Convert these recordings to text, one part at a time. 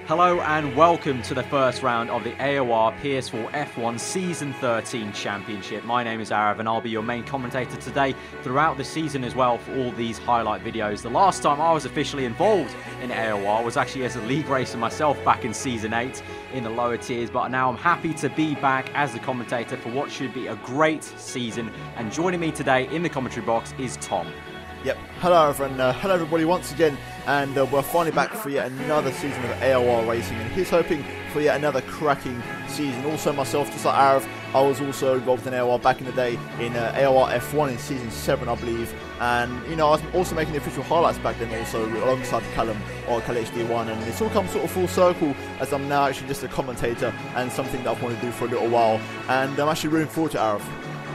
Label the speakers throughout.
Speaker 1: Hello and welcome to the first round of the AOR PS4 F1 Season 13 Championship. My name is Aarav and I'll be your main commentator today throughout the season as well for all these highlight videos. The last time I was officially involved in AOR was actually as a league racer myself back in Season 8 in the lower tiers, but now I'm happy to be back as the commentator for what should be a great season. And joining me today in the commentary box is Tom.
Speaker 2: Yep, hello everyone, hello everybody once again, and we're finally back for yet another season of AOR Racing, and here's hoping for yet another cracking season. Also myself, just like Aarav, I was also involved in AOR back in the day in AOR F1 in Season 7 I believe, and you know, I was also making the official highlights back then also alongside Callum or HD1, and it's all come sort of full circle as I'm now actually just a commentator and something that I've wanted to do for a little while, and I'm actually really forward to Aarav.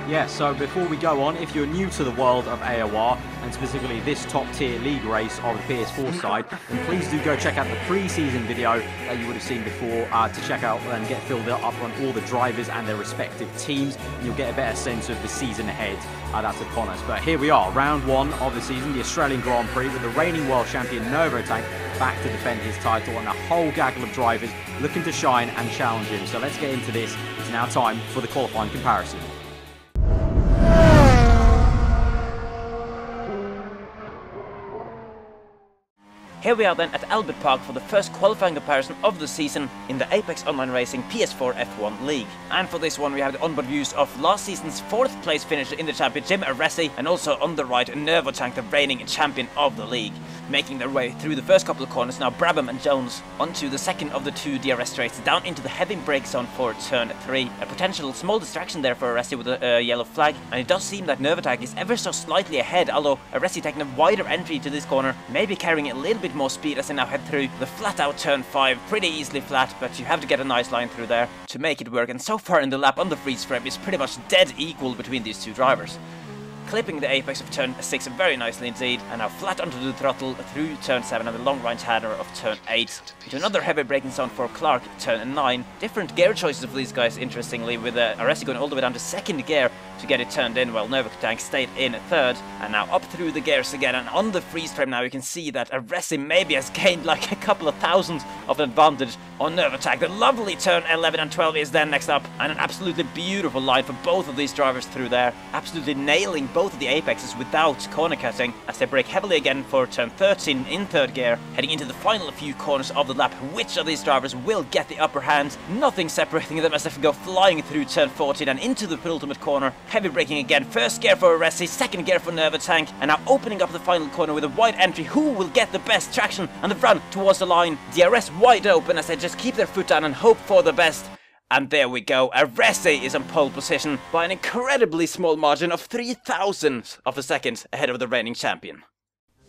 Speaker 1: Yeah, so before we go on, if you're new to the world of AOR, and specifically this top tier league race on the PS4 side, then please do go check out the pre-season video that you would have seen before to check out and get filled up on all the drivers and their respective teams, and you'll get a better sense of the season ahead that's upon us. But here we are, round one of the season, the Australian Grand Prix, with the reigning world champion Nervotank back to defend his title, and a whole gaggle of drivers looking to shine and challenge him. So let's get into this. It's now time for the qualifying comparison.
Speaker 3: Here we are then at Albert Park for the first qualifying comparison of the season in the Apex Online Racing PS4 F1 League. And for this one we have the onboard views of last season's 4th place finisher in the championship, Aresi, and also on the right Nervotank, the reigning champion of the league. Making their way through the first couple of corners now, Brabham and Jones onto the second of the two DRS straights, down into the heavy brake zone for turn 3. A potential small distraction there for Aresi with a yellow flag, and it does seem that Nervotank is ever so slightly ahead, although Aresi taking a wider entry to this corner, maybe carrying a little bit more speed as they now head through the flat out turn 5, pretty easily flat, but you have to get a nice line through there to make it work, and so far in the lap on the freeze frame is pretty much dead equal between these two drivers. Clipping the apex of turn 6 very nicely indeed, and now flat onto the throttle through turn 7 and the long range header of turn 8. To another heavy braking zone for Clark, turn 9. Different gear choices for these guys, interestingly, with Aresi going all the way down to 2nd gear to get it turned in, while Nervotank stayed in 3rd. And now up through the gears again, and on the freeze frame now you can see that Aresi maybe has gained like a couple of thousand of advantage on Nervotank. The lovely turn 11 and 12 is then next up, and an absolutely beautiful line for both of these drivers through there, absolutely nailing both of the apexes without corner cutting as they brake heavily again for turn 13 in 3rd gear, heading into the final few corners of the lap. Which of these drivers will get the upper hand? Nothing separating them as they go flying through turn 14 and into the penultimate corner. Heavy braking again, 1st gear for Aresi, 2nd gear for Nervotank, and now opening up the final corner with a wide entry. Who will get the best traction and the run towards the line? DRS wide open as they just keep their foot down and hope for the best. And there we go, Aresi is in pole position by an incredibly small margin of 0.003 of a second ahead of the reigning champion.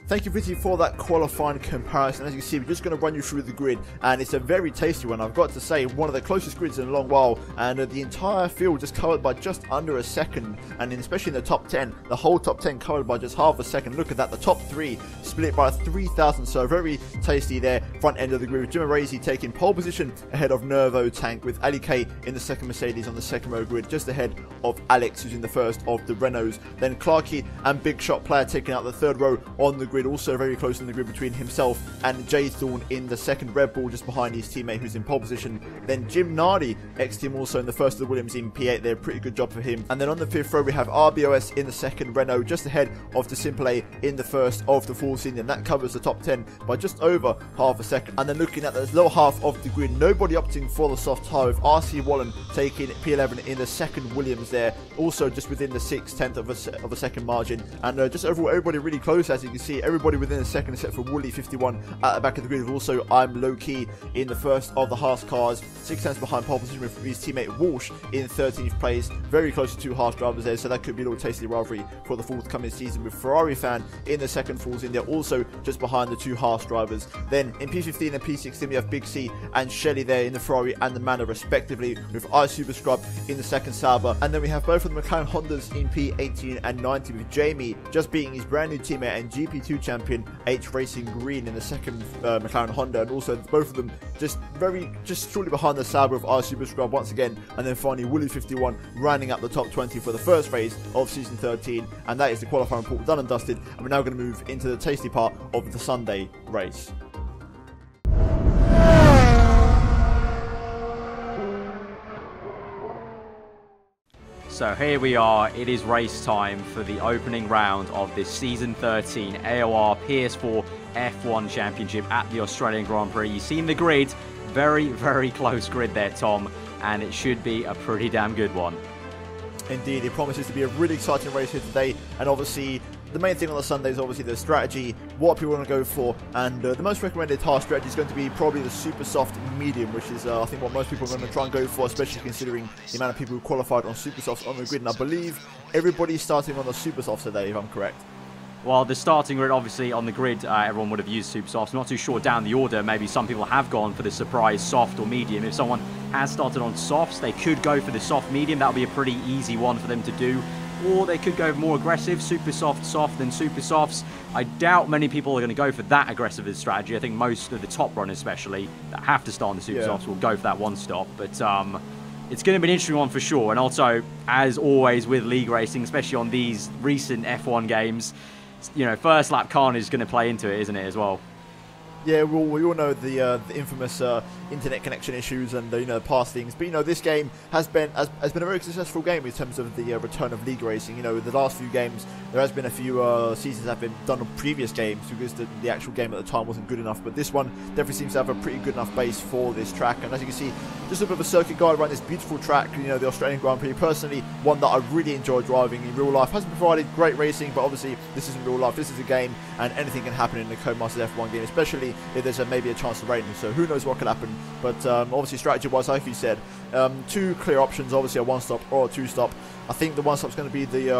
Speaker 2: Thank you, Viti, for that qualifying comparison. As you can see, we're just going to run you through the grid, and it's a very tasty one. I've got to say, one of the closest grids in a long while, and the entire field just covered by just under a second, and especially in the top 10, the whole top 10 covered by just half a second. Look at that, the top 3 split by 3,000, so very tasty there, front end of the grid. Jim Aresi taking pole position ahead of Nervotank, with Ali K in the 2nd Mercedes on the 2nd row grid, just ahead of Alex, who's in the 1st of the Renaults. Then Clarky and Big Shot Player taking out the 3rd row on the grid, also very close in the grid between himself and Jay Thorne in the 2nd Red Bull, just behind his teammate who's in pole position. Then Jim Nardi, ex-team, also in the 1st of the Williams in P8 there, pretty good job for him. And then on the 5th row we have RBOS in the 2nd Renault, just ahead of the Simple A in the 1st of the Force India, and that covers the top 10 by just over half a second. And then looking at the lower half of the grid, nobody opting for the soft tyre, with RC Wallen taking P11 in the 2nd Williams there, also just within the 6/10 of a second margin. And just overall everybody really close, as you can see, everybody within a second except for Wooly51 at the back of the grid. Also, I'm low key in the 1st of the Haas cars, 6 tenths behind pole position with his teammate Walsh in 13th place. Very close to 2 Haas drivers there, so that could be a little tasty rivalry for the forthcoming season, with Ferrari fan in the 2nd Force India, also just behind the 2 Haas drivers. Then in P15 and P16 we have Big C and Shelley there in the Ferrari and the Manor respectively, with iSuper Scrub in the 2nd Sauber. And then we have both of the McLaren Hondas in P18 and 19, with Jamie just beating his brand new teammate and GP2 champion H Racing Green in the 2nd McLaren Honda, and also both of them just shortly behind the Sauber of iSuper Scrub once again. And then finally Wooly51 rounding up the top 20 for the first race of season 13, and that is the qualifying report done and dusted. And we're now going to move into the tasty part of the Sunday race.
Speaker 1: So here we are, it is race time for the opening round of this Season 13 AOR PS4 F1 Championship at the Australian Grand Prix. You've seen the grid, very, very close grid there, Tom, and it should be a pretty damn good one.
Speaker 2: Indeed, it promises to be a really exciting race here today, and obviously the main thing on the Sunday is obviously the strategy, what people want to go for, and the most recommended hard strategy is going to be probably the super soft medium, which is I think what most people are going to try and go for, especially considering the amount of people who qualified on super softs on the grid, and I believe everybody's starting on the super softs today, if I'm correct.
Speaker 1: Well, the starting grid, obviously, on the grid, everyone would have used super softs. Not too sure down the order. Maybe some people have gone for the surprise soft or medium. If someone has started on softs, they could go for the soft medium. That would be a pretty easy one for them to do. Or they could go more aggressive, super soft, soft, then super softs. I doubt many people are going to go for that aggressive a strategy. I think most of the top runners, especially, that have to start on the super softs, will go for that one stop. But it's going to be an interesting one for sure. And also, as always with league racing, especially on these recent F1 games, you know, first lap carnage is going to play into it, isn't it, as well?
Speaker 2: Yeah, we all know the infamous internet connection issues and you know, the past things. But you know, this game has been a very successful game in terms of the return of league racing. You know, the last few games there has been a few seasons that have been done on previous games because the actual game at the time wasn't good enough. But this one definitely seems to have a pretty good enough base for this track. And as you can see, just a bit of a circuit guide around this beautiful track. You know, the Australian Grand Prix. Personally, one that I really enjoy driving in real life. Hasn't provided great racing, but obviously this isn't real life. This is a game, and anything can happen in the Co-Commentator F1 game, especially if there's maybe a chance of rain, so who knows what could happen. But obviously strategy-wise, like you said, two clear options, obviously a one-stop or a two-stop. I think the one-stop's going to be the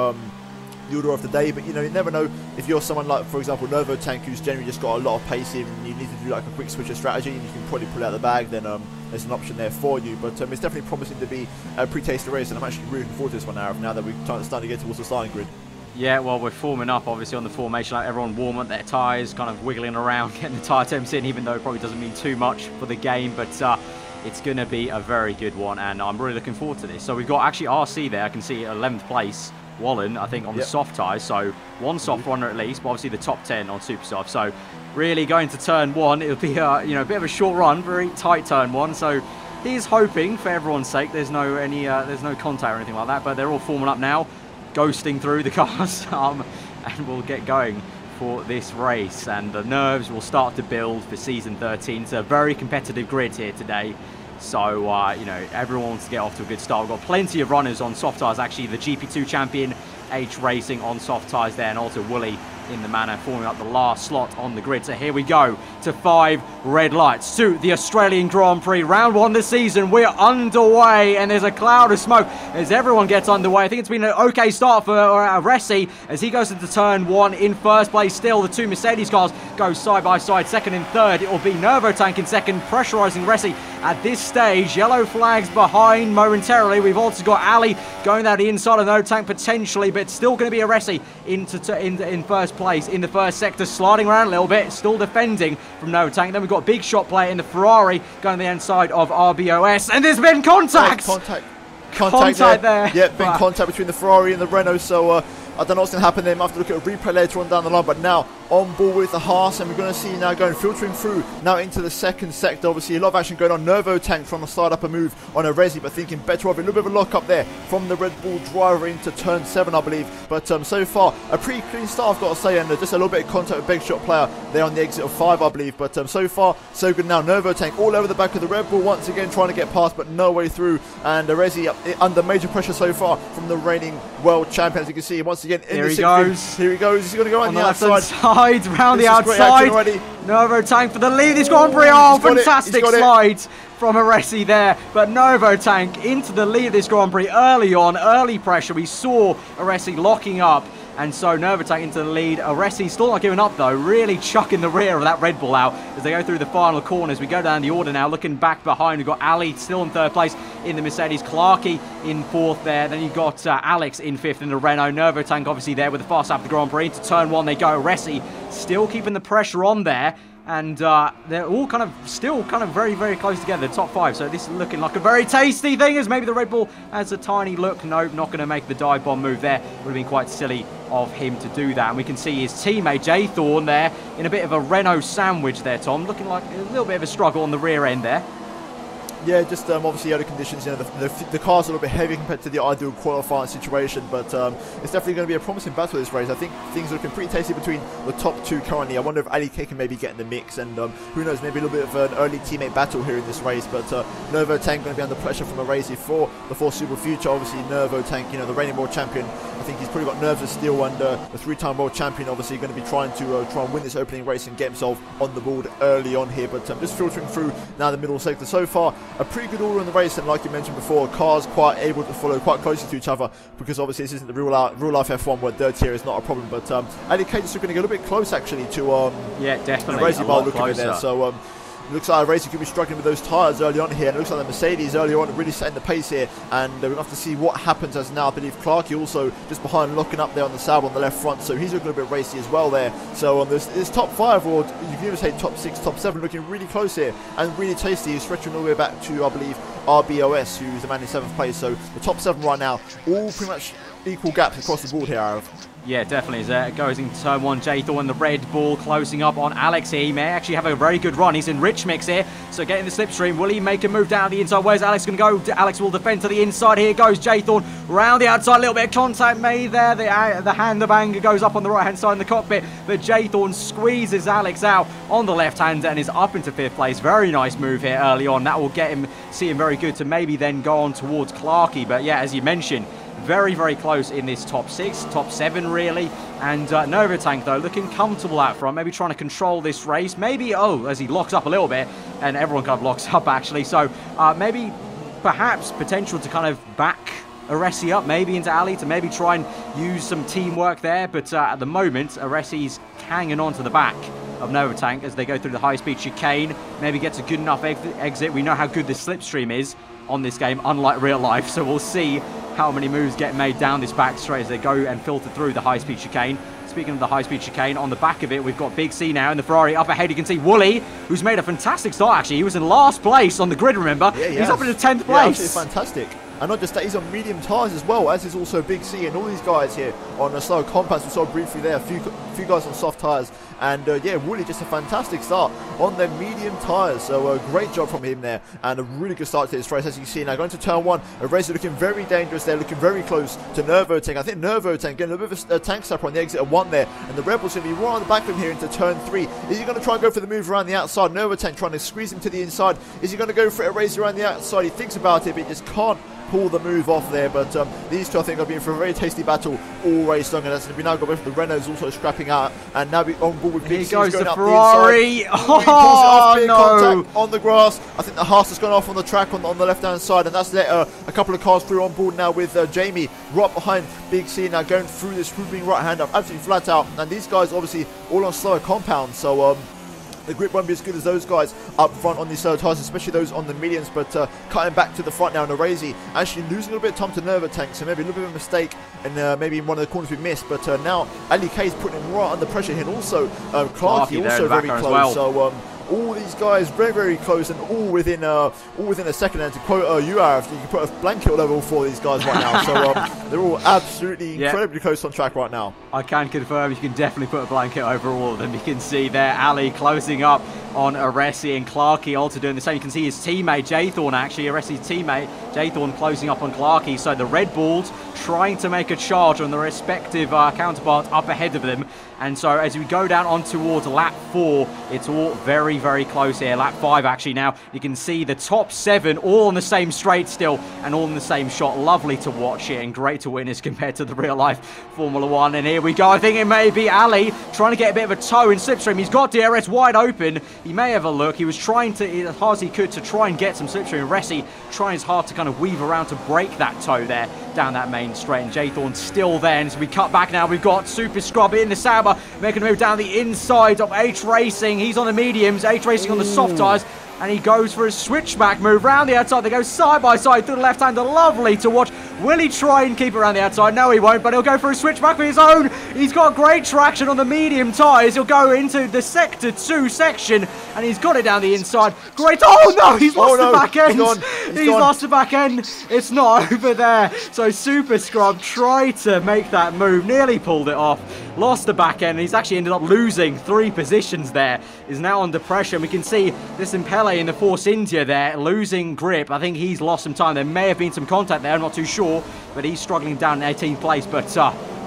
Speaker 2: order of the day, but you know, you never know if you're someone like, for example, Nervo Tank, who's generally just got a lot of pace in, and you need to do like a quick switch of strategy, and you can probably pull out the bag, then there's an option there for you. But it's definitely promising to be a pre-taster race, and I'm actually really looking forward to this one now that we're starting to get towards the starting grid.
Speaker 1: Yeah, well, we're forming up, obviously, on the formation. Like everyone warm up their tyres, kind of wiggling around, getting the tyre temps in, even though it probably doesn't mean too much for the game. But it's going to be a very good one, and I'm really looking forward to this. So we've got actually RC there. I can see 11th place, Wallen, I think, on the soft tyres. So one soft runner at least, but obviously the top 10 on super soft. So really going to turn one, it'll be a bit of a short run, very tight turn one. So he's hoping, for everyone's sake, there's no contact or anything like that. But they're all forming up now, ghosting through the cars, and we'll get going for this race, and the nerves will start to build for Season 13. It's a very competitive grid here today, so you know, everyone wants to get off to a good start. We've got plenty of runners on soft tyres, actually. The GP2 champion H Racing on soft tyres there, and also Wooly in the manner, forming up the last slot on the grid. So here we go to 5 red lights to the Australian Grand Prix. Round 1 this season, we're underway, and there's a cloud of smoke as everyone gets underway. I think it's been an okay start for Resi as he goes into turn 1 in first place still. The two Mercedes cars go side by side, second and third. It will be Nervo Tank in second, pressurising Resi at this stage. Yellow flags behind momentarily. We've also got Ali going down the inside of Nervo Tank potentially, but it's still going to be a Resi in first place in the first sector, sliding around a little bit, still defending from Nervo Tank. Then we've got a big shot player in the Ferrari going to the inside of RBOS, and there's been contact! Contact there.
Speaker 2: Yep, been contact between the Ferrari and the Renault, so I don't know what's going to happen there. We'll have to look at a replay later on down the line, but now on board with the Haas, and we're going to see now filtering through now into the second sector. Obviously a lot of action going on. Nervo Tank trying to slide up a move on a Resi, but thinking better of it. A little bit of a lock up there from the Red Bull driver into turn 7, I believe. But so far a pretty clean start, I've got to say, and just a little bit of contact with Big Shot player there on the exit of 5, I believe. But so far so good. Now Nervo Tank all over the back of the Red Bull once again, trying to get past, but no way through. And the Resi under major pressure so far from the reigning world champion. As you can see, once again in the goes. Here he goes. He's going to go on the outside.
Speaker 1: Side, round the outside. Nervo Tank for the lead. This Grand Prix. Oh, fantastic slide from Aresi there. But Nervo Tank into the lead of this Grand Prix early on. Early pressure. We saw Aresi locking up. And so Nervo Tank into the lead. Aresi still not giving up though, really chucking the rear of that Red Bull out as they go through the final corners. We go down the order now, looking back behind. We've got Ali still in third place in the Mercedes, Clarkey in fourth there. Then you've got Alex in fifth in the Renault. Nervo Tank obviously there with the fast lap of the Grand Prix. Into turn 1 they go. Aresi still keeping the pressure on there. And they're all still very, very close together, the top 5. So this is looking like a very tasty thing, as maybe the Red Bull has a tiny look. Nope, not going to make the dive bomb move there. Would have been quite silly of him to do that. And we can see his teammate, Jay Thorne, there in a bit of a Renault sandwich there, Tom. Looking like a little bit of a struggle on the rear end there.
Speaker 2: Yeah, just obviously other conditions. You know, the car's a little bit heavy compared to the ideal qualifying situation, but it's definitely going to be a promising battle this race. I think things are looking pretty tasty between the top two currently. I wonder if Ali K can maybe get in the mix, and who knows, maybe a little bit of an early teammate battle here in this race. But Nervo Tank going to be under pressure from Arazi for the foreseeable future. Obviously, Nervo Tank, you know, the reigning world champion. I think he's probably got nerves of steel, and the 3-time world champion obviously going to be trying to win this opening race and get himself on the board early on here. But just filtering through now the middle sector so far, a pretty good order in the race, and like you mentioned before, cars quite able to follow quite closely to each other, because obviously this isn't the real life F1 where dirt here is not a problem. But Ali K is going to get a little bit close actually to
Speaker 1: yeah, definitely
Speaker 2: Arazi by looking at there. So looks like Arazi could be struggling with those tyres early on here, and it looks like the Mercedes early on really setting the pace here, and we're going to have to see what happens as now I believe Clarkey also just behind locking up there on the Sauber on the left front, so he's looking a bit racy as well there. So this top 5, or you can even say top 6, top 7, looking really close here and really tasty. He's stretching all the way back to, I believe, RBOS, who's the man in 7th place. So the top 7 right now, all pretty much equal gaps across the board here, Arav.
Speaker 1: Yeah, definitely. As it goes into turn 1, J-Thorn, the Red Bull closing up on Alex here. He may actually have a very good run. He's in rich mix here, so getting the slipstream. Will he make a move down the inside? Where's Alex going to go? Alex will defend to the inside. Here goes J-Thorn round the outside. A little bit of contact made there. The hand of anger goes up on the right-hand side in the cockpit, but J-Thorn squeezes Alex out on the left-hand and is up into 5th place. Very nice move here early on. That will get him, see him very good to maybe then go on towards Clarkey. But yeah, as you mentioned, very, very close in this top 6, top 7 really. And Nervo Tank though looking comfortable out front, maybe trying to control this race. Maybe, as he locks up a little bit, and everyone kind of locks up actually. So maybe, perhaps potential to kind of back Aresi up maybe into Ali to maybe try and use some teamwork there. But at the moment, Aresi's hanging on to the back of Nervo Tank as they go through the high-speed chicane. Maybe gets a good enough exit. We know how good the slipstream is on this game, unlike real life, so we'll see how many moves get made down this back straight as they go and filter through the high-speed chicane. Speaking of the high-speed chicane, on the back of it, we've got Big C now in the Ferrari. Up ahead, you can see Wooly, who's made a fantastic start, actually. He was in last place on the grid, remember? Yeah, he's up in the 10th place.
Speaker 2: Yeah, absolutely fantastic. And not just that, he's on medium tyres as well, as is also Big C, and all these guys here on the slow compounds. We saw briefly there, a few guys on soft tyres. And yeah, Wooly just a fantastic start on their medium tyres. So great job from him there, and a really good start to this race. As you can see now, going to turn 1, Arazi looking very dangerous there, looking very close to Nervo Tank. I think Nervo Tank getting a little bit of a tank stopper on the exit of 1 there, and the Rebel's going to be right on the back of him here into turn 3. Is he going to try and go for the move around the outside? Nervo Tank trying to squeeze him to the inside. Is he going to go for it, Arazi around the outside? He thinks about it, but he just can't pull the move off there. But these two, I think, are being for a very tasty battle all race long, and as we now got both the Renaults also scrapping out, and now we're on board with Big C going up
Speaker 1: Ferrari.
Speaker 2: The inside. Oh no! On the grass. I think the Haas has gone off on the track on the left-hand side, and that's let a couple of cars through on board now with Jamie right behind Big C now going through this swooping right hand up, absolutely flat out. And these guys obviously all on slower compounds, so the grip won't be as good as those guys up front on these slow tyres, especially those on the mediums. But cutting back to the front now, and Arazi actually losing a little bit of time to Nervo Tank, so maybe a little bit of a mistake, and maybe in one of the corners we missed. But now Ali K is putting him right under pressure here, and also Clarkey also very close. Well. So all these guys very, very close, and all within a second. And to quote you can put a blanket level for these guys right now. So they're all absolutely incredibly close on track right now.
Speaker 1: I can confirm you can definitely put a blanket over all of them. You can see there Ali closing up on Aresi, and Clarkey also doing the same. You can see his teammate J-Thorn, actually Aresi's teammate J-Thorn closing up on Clarkey. So the Red Bulls trying to make a charge on the respective counterparts up ahead of them. And so as we go down on towards lap 4, it's all very, very close here. Lap 5 actually now. You can see the top 7 all on the same straight still, and all in the same shot. Lovely to watch it and great to witness compared to the real life Formula 1. And here we go. I think it may be Ali trying to get a bit of a toe in slipstream. He's got DRS wide open. He may have a look. He was trying to, as hard as he could, to try and get some slipstream. Resi trying his hard to kind of weave around to break that toe there down that main straight. And J-Thorn still there. And as we cut back now, we've got Super Scrub in the Sauber making a move down the inside of H Racing. He's on the mediums, H Racing on the soft tyres. And he goes for a switchback move round the outside. They go side by side through the left-hander. Lovely to watch. Will he try and keep it around the outside? No, he won't, but he'll go for a switchback of his own. He's got great traction on the medium tyres. He'll go into the Sector 2 section, and he's got it down the inside. Great. Oh, no, he's lost the back end. He's lost the back end. It's not over there. So Super Scrub tried to make that move, nearly pulled it off. Lost the back end, and he's actually ended up losing 3 positions there. He's now under pressure, and we can see this Impele in the Force India there, losing grip. I think he's lost some time. There may have been some contact there, I'm not too sure, but he's struggling down in 18th place. But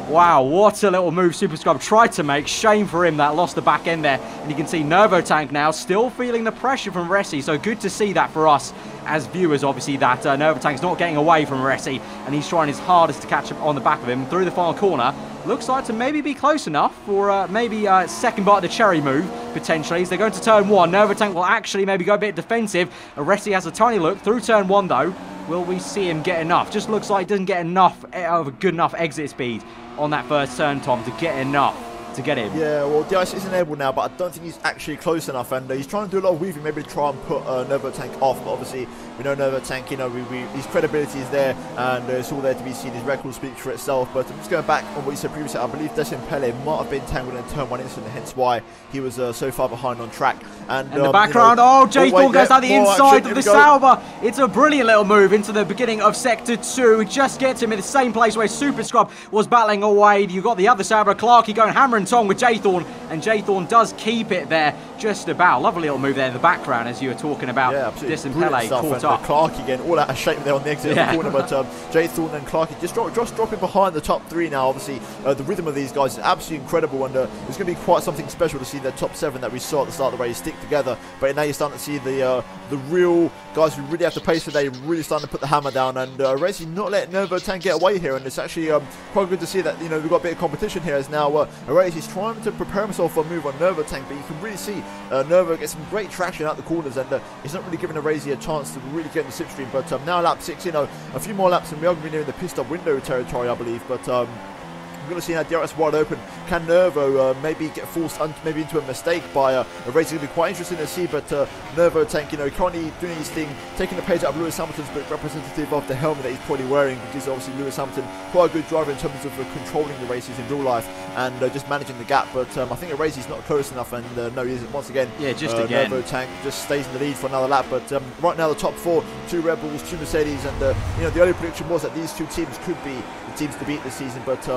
Speaker 1: wow, what a little move Super Scrub tried to make. Shame for him that lost the back end there. And you can see Nervo Tank now still feeling the pressure from Resi, so good to see that for us as viewers, obviously, that Nervo Tank's not getting away from Resi, and he's trying his hardest to catch up on the back of him through the final corner. Looks like to maybe be close enough for maybe second bite of the cherry move, potentially, as they go into turn 1. Nervo Tank will actually maybe go a bit defensive. Resi has a tiny look through turn 1, though. Will we see him get enough? Just looks like he doesn't get enough of a good enough exit speed on that first turn, Tom, to get enough to get him.
Speaker 2: Yeah, well, DIS is enabled now, but I don't think he's actually close enough, and he's trying to do a lot of weaving, maybe to try and put Nervo Tank off, but obviously we know Nervo Tank, you know, his credibility is there, and it's all there to be seen. His record speaks for itself. But I'm just going back on what you said previously. I believe Des Impele might have been tangled in a turn 1 incident, hence why he was so far behind on track. And
Speaker 1: in the background, you know, J-Thorn goes down the inside of the Sauber. It's a brilliant little move into the beginning of Sector 2. It just gets him in the same place where Super Scrub was battling away. You've got the other Sauber, Clarky, going hammer and tong with J-Thorn, and J-Thorn does keep it there just about. Lovely little move there in the background, as you were talking about.
Speaker 2: Yeah, absolutely.
Speaker 1: Des Impele caught up.
Speaker 2: Clarky again, all out of shape there on the exit of the corner, but J-Thorn and Clarky just dropping behind the top 3 now. Obviously, the rhythm of these guys is absolutely incredible, and it's going to be quite something special to see the top 7 that we saw at the start of the race stick together. But now you're starting to see the real guys who really have to pace today, really starting to put the hammer down, and Racing not letting Nervo Tank get away here. And it's actually quite good to see that, you know, we've got a bit of competition here, as now Racing's trying to prepare himself for a move on Nervo Tank, but you can really see Nervo get some great traction out the corners, and he's not really giving Arazi a chance to really get in the slipstream. But now lap 6, you know, a few more laps and we are going to be near the pit stop window territory, I believe. But we're going to see now DRS wide open. Can Nervo maybe get forced maybe into a mistake by a race? It's going to be quite interesting to see. But Nervo Tank, you know, currently doing his thing, taking the page out of Lewis Hamilton's book, representative of the helmet that he's probably wearing, because obviously Lewis Hamilton quite a good driver in terms of controlling the races in real life and just managing the gap. But I think Arazi's not close enough, and no, he isn't. Once again,
Speaker 1: yeah, just again,
Speaker 2: Nervo Tank just stays in the lead for another lap. But right now the top 4, 2 Red Bulls, 2 Mercedes, and you know, the early prediction was that these 2 teams could be the teams to beat this season. But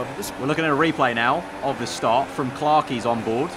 Speaker 1: we're looking at a replay now of the start from Clarky's on board.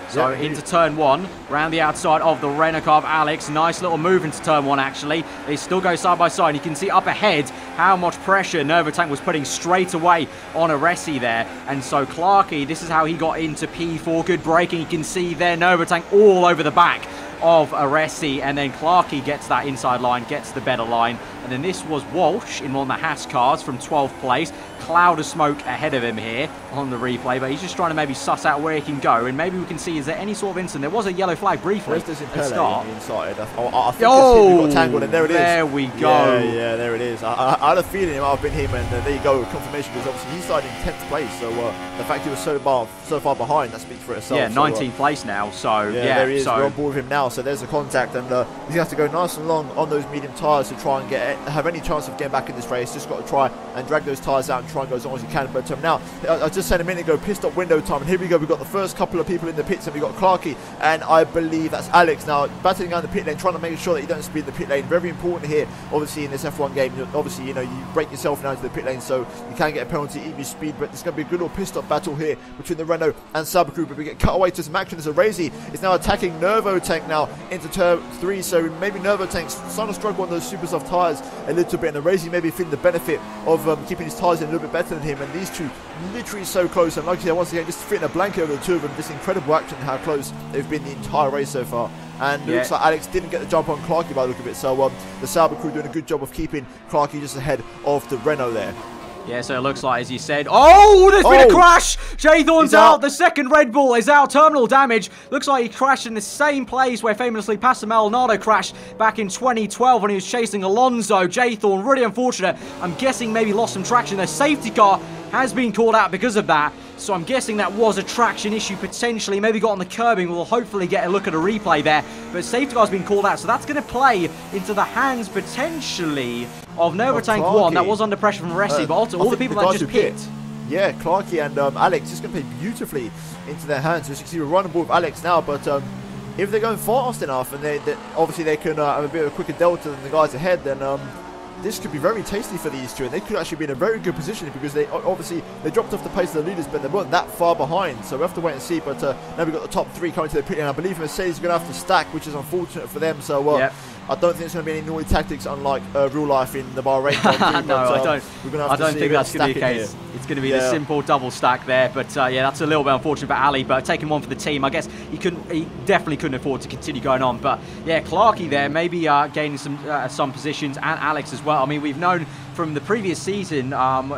Speaker 1: So into turn 1, round the outside of the Renault car of Alex. Nice little move into turn 1, actually. They still go side by side. You can see up ahead how much pressure Nervo Tank was putting straight away on Aresi there. And so Clarky, this is how he got into P4. Good braking. You can see there Nervo Tank all over the back of Aresi, and then Clarky gets that inside line, gets the better line. And then this was Walsh in one of the Haas cars from 12th place. Cloud of smoke ahead of him here on the replay, but he's just trying to maybe suss out where he can go, and maybe we can see, is there any sort of incident? There was a yellow flag briefly at the start.
Speaker 2: Inside. I think we got tangled, and there it is.
Speaker 1: There we go.
Speaker 2: Yeah, there it is. I had a feeling it might have been him, and there you go, confirmation, because obviously he started in 10th place, so the fact he was so far behind, that speaks for itself.
Speaker 1: Yeah, 19th place now, so yeah,
Speaker 2: there he is. We're on board with him now, so there's a contact, and he's going to have to go nice and long on those medium tyres to try and have any chance of getting back in this race. Just got to try and drag those tyres out and try and go as long as you can. But now, I just said a minute ago, pit stop window time, and here we go. We've got the first couple of people in the pits, and we've got Clarky, and I believe that's Alex now battling down the pit lane, trying to make sure that you don't speed the pit lane. Very important here, obviously, in this F1 game. Obviously, you know, you break yourself now into the pit lane, so you can get a penalty even your speed. But there's going to be a good little pit stop battle here between the Renault and Sauber crew. But we get cut away to some action as Arazi is now attacking Nervo Tank now into turn 3. So maybe Nervo Tank's starting to struggle on those super soft tyres a little bit, and Arazi maybe feeling the benefit of keeping his tyres in a little bit better than him. And these two literally so close, and like I said, once again, just fitting a blanket over the two of them. Just incredible action, how close they've been the entire race so far. And it looks like Alex didn't get the jump on Clarky by the look of it, so the Sauber crew doing a good job of keeping Clarky just ahead of the Renault there.
Speaker 1: Yeah, so it looks like, as you said, oh, there's been a crash. J-Thorn's out. The second Red Bull is out. Terminal damage. Looks like he crashed in the same place where famously Pastor Maldonado crashed back in 2012 when he was chasing Alonso. J-Thorn, really unfortunate. I'm guessing maybe lost some traction. The safety car has been called out because of that. So I'm guessing that was a traction issue potentially. Maybe got on the curbing. We'll hopefully get a look at a replay there. But safety car's been called out. So that's going to play into the hands potentially of Nervatank 1. That was under pressure from Resi. But also all the people that just picked.
Speaker 2: Yeah, Clarky and Alex just going to play beautifully into their hands. As you can see, we're running ball with Alex now. But if they're going fast enough and they obviously they can have a bit of a quicker delta than the guys ahead, then this could be very tasty for these two, and they could actually be in a very good position because they obviously they dropped off the pace of the leaders, but they weren't that far behind. So we have to wait and see. But now we've got the top 3 coming to the pit, and I believe Mercedes is going to have to stack, which is unfortunate for them. So I don't think there's going to be any naughty tactics, unlike real life in the Bahrain.
Speaker 1: No, I don't. I don't think that's going to be the case. It's going to be the simple double stack there. But yeah, that's a little bit unfortunate for Ali. But taking one for the team, I guess he definitely couldn't afford to continue going on. But yeah, Clarky there, maybe gaining some positions, and Alex as well. I mean, we've known from the previous season,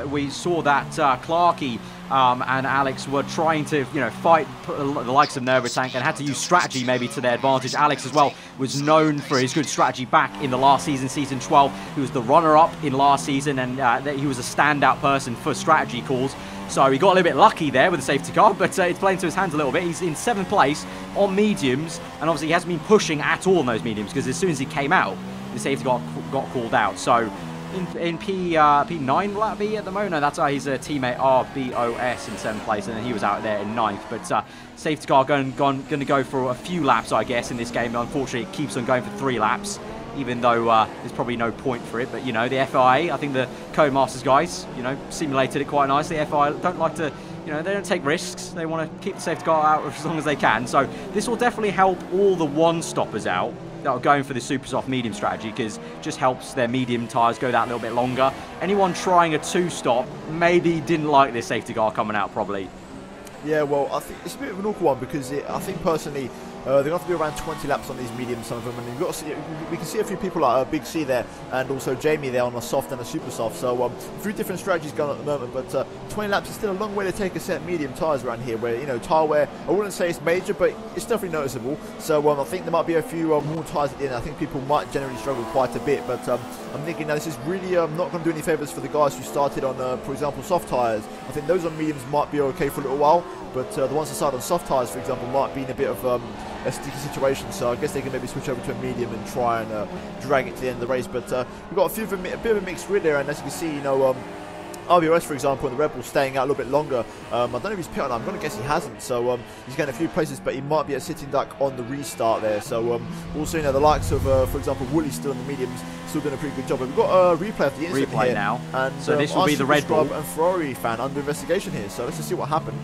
Speaker 1: we saw that Clarky and Alex were trying to, fight the likes of Nervatank and had to use strategy maybe to their advantage. Alex as well was known for his good strategy back in the last season, season 12. He was the runner-up in last season, and he was a standout person for strategy calls. So he got a little bit lucky there with the safety car, but it's playing to his hands a little bit. He's in 7th place on mediums, and obviously he hasn't been pushing at all on those mediums because as soon as he came out, the safety car got called out. So in P9 will that be at the moment? No, that's his teammate RBOS in 7th place, and then he was out there in 9th. But safety car going to go for a few laps, I guess, in this game. Unfortunately, it keeps on going for 3 laps, even though there's probably no point for it. But the FIA, I think the Codemasters guys, simulated it quite nicely. FIA don't like to, they don't take risks. They want to keep the safety car out as long as they can. So this will definitely help all the one-stoppers out that are going for the super soft medium strategy, because just helps their medium tyres go that little bit longer. Anyone trying a 2-stop maybe didn't like this safety car coming out probably. Yeah,
Speaker 2: well, I think it's a bit of an awkward one because I think personally they're going to have to be around 20 laps on these mediums, some of them, and you've got to see, we can see a few people like Big C there and also Jamie there on a soft and a super soft. So 3 different strategies going on at the moment, but 20 laps is still a long way to take a set of medium tyres around here, where tyre wear, I wouldn't say it's major, but it's definitely noticeable. So I think there might be a few more tyres at the end. I think people might generally struggle quite a bit, but I'm thinking now this is really not going to do any favours for the guys who started on, for example, soft tyres. I think those on mediums might be okay for a little while, but the ones that start on soft tyres, for example, might be in a bit of a sticky situation. So I guess they can maybe switch over to a medium and try and drag it to the end of the race. But we've got a bit of a mixed grid there, and as you can see, RBOS, for example, and the Red Bull staying out a little bit longer. I don't know if he's pit on. I'm going to guess he hasn't. So he's getting a few places, but he might be a sitting duck on the restart there. So also, the likes of, for example, Wooly still in the mediums, still doing a pretty good job. But we've got a replay of the incident here
Speaker 1: now,
Speaker 2: and
Speaker 1: so this will be the Red Bull
Speaker 2: and Ferrari fan under investigation here. So let's just see what happened.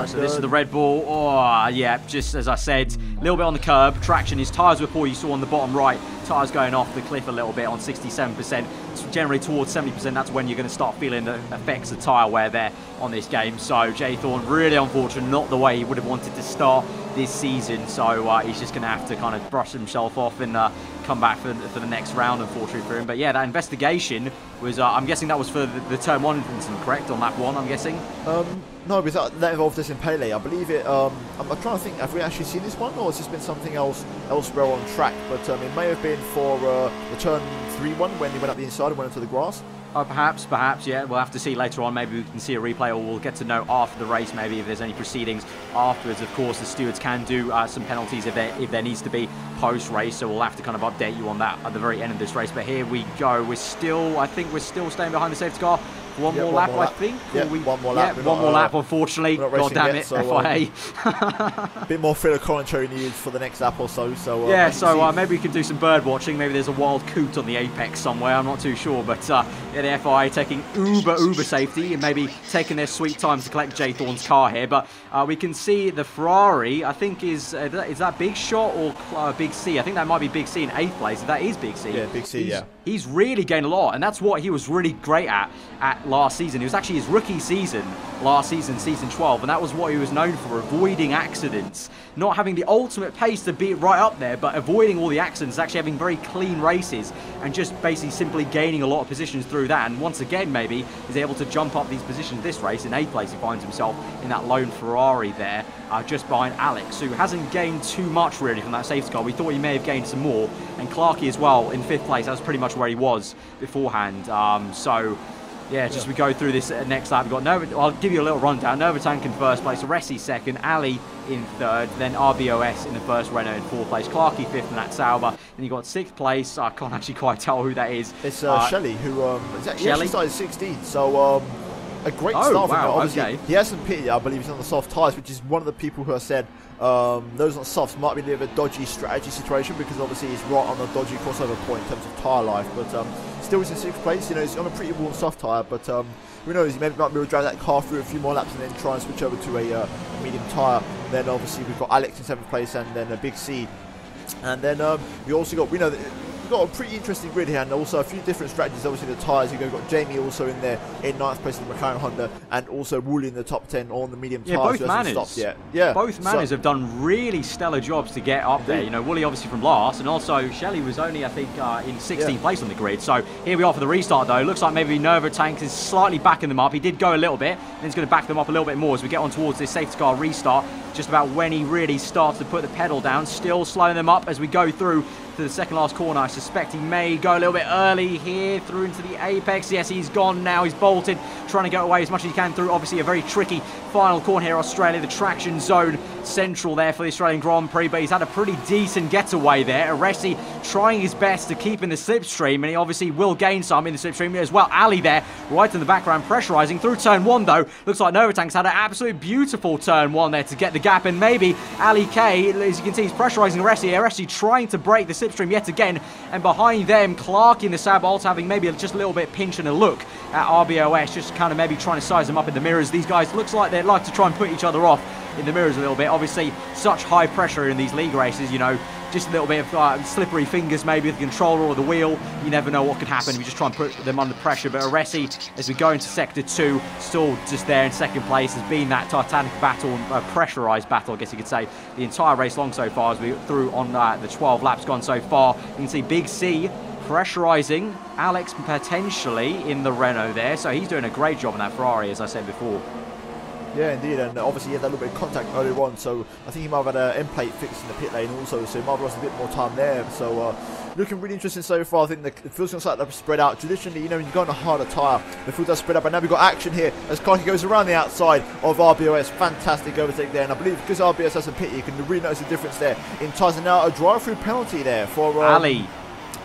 Speaker 1: So this is the Red Bull. Oh, yeah, just as I said, a little bit on the curb. Traction, his tyres were poor. You saw on the bottom right, tyres going off the cliff a little bit on 67%. It's generally towards 70%, that's when you're going to start feeling the effects of tyre wear there on this game. So Jay Thorne, really unfortunate, not the way he would have wanted to start this season. So he's just going to have to kind of brush himself off and come back for the next round, unfortunately for him. But yeah, that investigation was, I'm guessing that was for the turn 1 incident, correct? On lap 1, I'm guessing?
Speaker 2: No, because that involved us in Pele. I believe it. I'm trying to think, have we actually seen this one, or has this been something else elsewhere on track? But it may have been for the turn 3 one when he went up the inside and went into the grass.
Speaker 1: Perhaps, yeah. We'll have to see later on. Maybe we can see a replay, or we'll get to know after the race, maybe if there's any proceedings afterwards. Of course, the stewards can do some penalties if there needs to be post-race, so we'll have to kind of update you on that at the very end of this race. But here we go. I think we're still staying behind the safety car. One more lap, I think.
Speaker 2: Yeah, one more lap.
Speaker 1: Yeah, one more lap, unfortunately. God damn it, so, FIA.
Speaker 2: A bit more filler commentary needed for the next lap or so.
Speaker 1: Yeah, so maybe we can do some bird watching. Maybe there's a wild coot on the apex somewhere. I'm not too sure. But yeah, the FIA taking uber safety and maybe taking their sweet time to collect Jay Thorne's car here. But we can see the Ferrari, I think, is that Big Shot or Big C? I think that might be Big C in 8th place. That is Big C.
Speaker 2: Yeah, Big C, yeah.
Speaker 1: He's really gained a lot, and that's what he was really great at last season. It was actually his rookie season last season, season 12, and that was what he was known for, avoiding accidents. Not having the ultimate pace to be right up there, but avoiding all the accidents, actually having very clean races, and just basically simply gaining a lot of positions through that. And once again, maybe, is able to jump up these positions this race. In 8th place, he finds himself in that lone Ferrari there, just behind Alex, who hasn't gained too much really from that safety car. We thought he may have gained some more. And Clarky as well in 5th place. That's pretty much where he was beforehand. So Yeah, just we go through this next lap. We've got I'll give you a little rundown. Novotank in first place, Resi second, Ali in third, then RBOS in the first, Renault in fourth place, Clarky fifth, and that's Sauber. Then you got sixth place. I can't actually quite tell who that is.
Speaker 2: It's Shelley, who actually started 16th. So a great start.
Speaker 1: Wow,
Speaker 2: obviously,
Speaker 1: okay.
Speaker 2: he hasn't pitted yet. I believe he's on the soft tyres, which is one of the people who have said those on softs might be a bit of a dodgy strategy situation, because obviously he's right on the dodgy crossover point in terms of tyre life. But still, he's in sixth place. You know, he's on a pretty warm soft tyre, but who knows? He might be able to drive that car through a few more laps and then try and switch over to a medium tyre. Then obviously we've got Alex in seventh place, and then a Big C, and then we also got we've got a pretty interesting grid here, and also a few different strategies. Obviously the tyres, you've got Jamie also in there in ninth place in the McLaren Honda, and also Woolley in the top 10 on the medium tyres.
Speaker 1: Both Manners. Both Manners have done really stellar jobs to get up there. You know, Woolley obviously from last, and also Shelley was only, I think, in 16th place on the grid. So here we are for the restart, though. Looks like maybe Novotank is slightly backing them up. He did go a little bit, and he's going to back them up a little bit more as we get on towards this safety car restart. Just about when he really starts to put the pedal down, still slowing them up as we go through to the second last corner. I suspect he may go a little bit early here through into the apex. Yes, he's gone now. He's bolted, trying to get away as much as he can through obviously a very tricky final corner here, Australia. The traction zone central there for the Australian Grand Prix, but he's had a pretty decent getaway there. Aresi trying his best to keep in the slipstream, and he obviously will gain some in the slipstream as well. Ali there, right in the background, pressurising through turn one, though. Looks like Novotank's had an absolute beautiful turn one there to get the gap, and maybe Ali K, as you can see, he's pressurising Aresi. Aresi trying to break the slipstream yet again, and behind them, Clark in the Sabolt having maybe just a little bit pinch and a look at RBOS, just kind of maybe trying to size them up in the mirrors. These guys looks like they like to try and put each other off in the mirrors a little bit. Obviously, such high pressure in these league races, you know, just a little bit of slippery fingers maybe with the controller or the wheel. You never know what could happen if you just try and put them under pressure. But Aresi, as we go into Sector 2, still just there in second place, has been that titanic battle, pressurised battle, I guess you could say, the entire race long so far as we through on the 12 laps gone so far. You can see Big C pressurising Alex potentially in the Renault there. So he's doing a great job on that Ferrari, as I said before.
Speaker 2: Yeah, indeed, and obviously he had that little bit of contact earlier on, so I think he might have had an end plate fixed in the pit lane also, so he might have lost a bit more time there. So looking really interesting so far. I think the field's going to start to spread out. Traditionally, you know, when you go on a harder tyre, the field does spread out, but now we've got action here as Clarky goes around the outside of RBOS. Fantastic overtake there, and I believe because RBOS has a pit, you can really notice the difference there in tyres. And now a drive-through penalty there for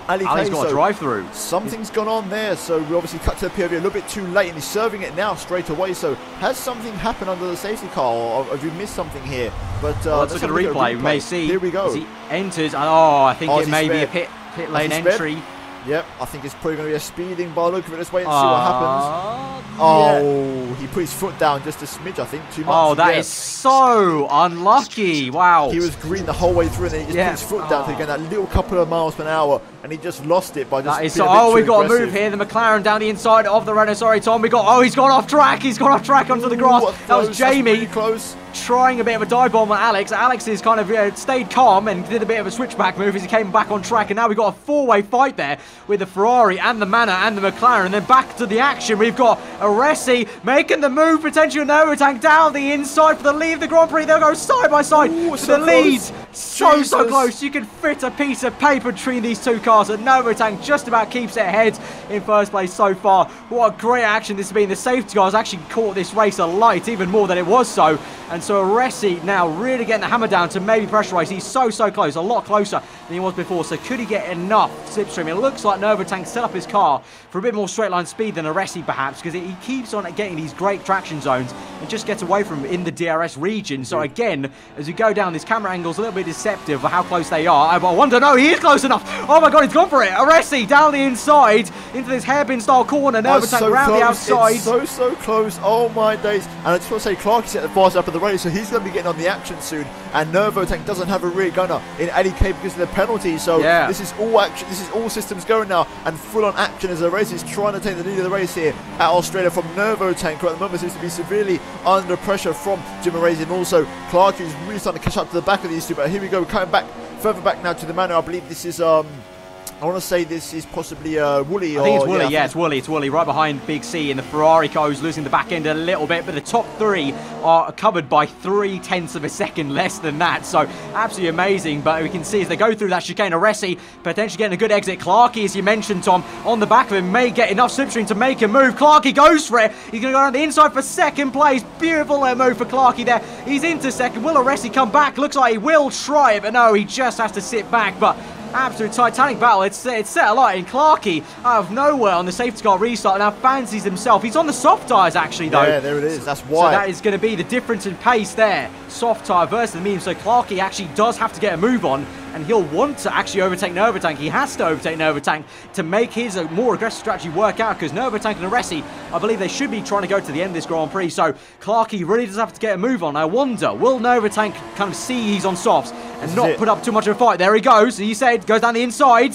Speaker 2: Ali's
Speaker 1: got a drive-through.
Speaker 2: Something's gone on there, so we obviously cut to the POV a little bit too late, and he's serving it now straight away. So has something happened under the safety car, or have you missed something here? But
Speaker 1: let's look at a replay. We may see.
Speaker 2: Here we go.
Speaker 1: As he enters, I think it may be a pit lane entry.
Speaker 2: Yep, I think it's probably going to be a speeding by the look of it. Let's wait and see what happens. Oh, he put his foot down just a smidge, I think, too much.
Speaker 1: Oh, that is so unlucky. Wow.
Speaker 2: He was green the whole way through, and then he just put his foot down to get that little couple of miles per hour, and he just lost it by just being a bit too
Speaker 1: we've got to
Speaker 2: aggressive.
Speaker 1: move here. The McLaren down the inside of the Renault. Sorry, Tom. He's gone off track. He's gone off track onto the grass. That was Jamie.
Speaker 2: Really close.
Speaker 1: Trying a bit of a dive bomb on Alex. Alex is kind of stayed calm and did a bit of a switchback move as he came back on track, and now we've got a four-way fight there with the Ferrari and the Manor and the McLaren. And then back to the action, we've got Aresi making the move, potential Novotank down the inside for the lead of the Grand Prix. They'll go side by side for the lead. So close. You can fit a piece of paper between these two cars, and Novotank just about keeps it ahead in first place so far. What a great action this has been. The safety cars actually caught this race alight even more than it was so. And so Aresi now really getting the hammer down to maybe pressurize. He's so close, a lot closer than he was before. So could he get enough slipstream? It looks like Novotank set up his car for a bit more straight line speed than Aresi perhaps, because he keeps on getting these great traction zones and just gets away from him in the DRS region. So again, as we go down, this camera angle's a little bit deceptive of how close they are. I wonder, no, he is close enough. Oh my God, he's gone for it. Aresi down the inside into this hairpin style corner. Novotank round the outside.
Speaker 2: It's so close. Oh my days. And I just want to say, Clark is at the fast up of the race, so he's going to be getting on the action soon. And Novotank doesn't have a rear gunner in LEK because of the penalty. So this is all action. This is all systems going now, and full on action as Aresi is trying to take the lead of the race here at Australia from Novotank, who at the moment seems to be severely under pressure from Jim Aresi, and also Clark is really starting to catch up to the back of these two. But here we go, coming back further back now to the Manor. I believe this is I want to say this is possibly Wooly.
Speaker 1: I think it's Wooly, yeah, it's Wooly. It's Wooly right behind Big C, and the Ferrari co's losing the back end a little bit, but the top three are covered by 0.3 of a second less than that, so absolutely amazing. But we can see as they go through that chicane, Aresi potentially getting a good exit. Clarky, as you mentioned, Tom, on the back of him, may get enough slipstream to make a move. Clarky goes for it. He's going to go around the inside for second place. Beautiful move for Clarky there. He's into second. Will Aresi come back? Looks like he will try it, but no, he just has to sit back. But absolute titanic battle. It's set alight in Clarky out of nowhere on the safety car restart. Now fancies himself. He's on the soft tyres actually though.
Speaker 2: Yeah, there it is. That's why.
Speaker 1: So that is going to be the difference in pace there. Soft tyre versus the medium. So Clarky actually does have to get a move on, and he'll want to actually overtake Novatank. He has to overtake Novatank to make his more aggressive strategy work out, because Novatank and Aresi, I believe they should be trying to go to the end of this Grand Prix. So Clarky really does have to get a move on. I wonder, will Novatank kind of see he's on softs and not put up too much of a fight? There he goes. He said, goes down the inside.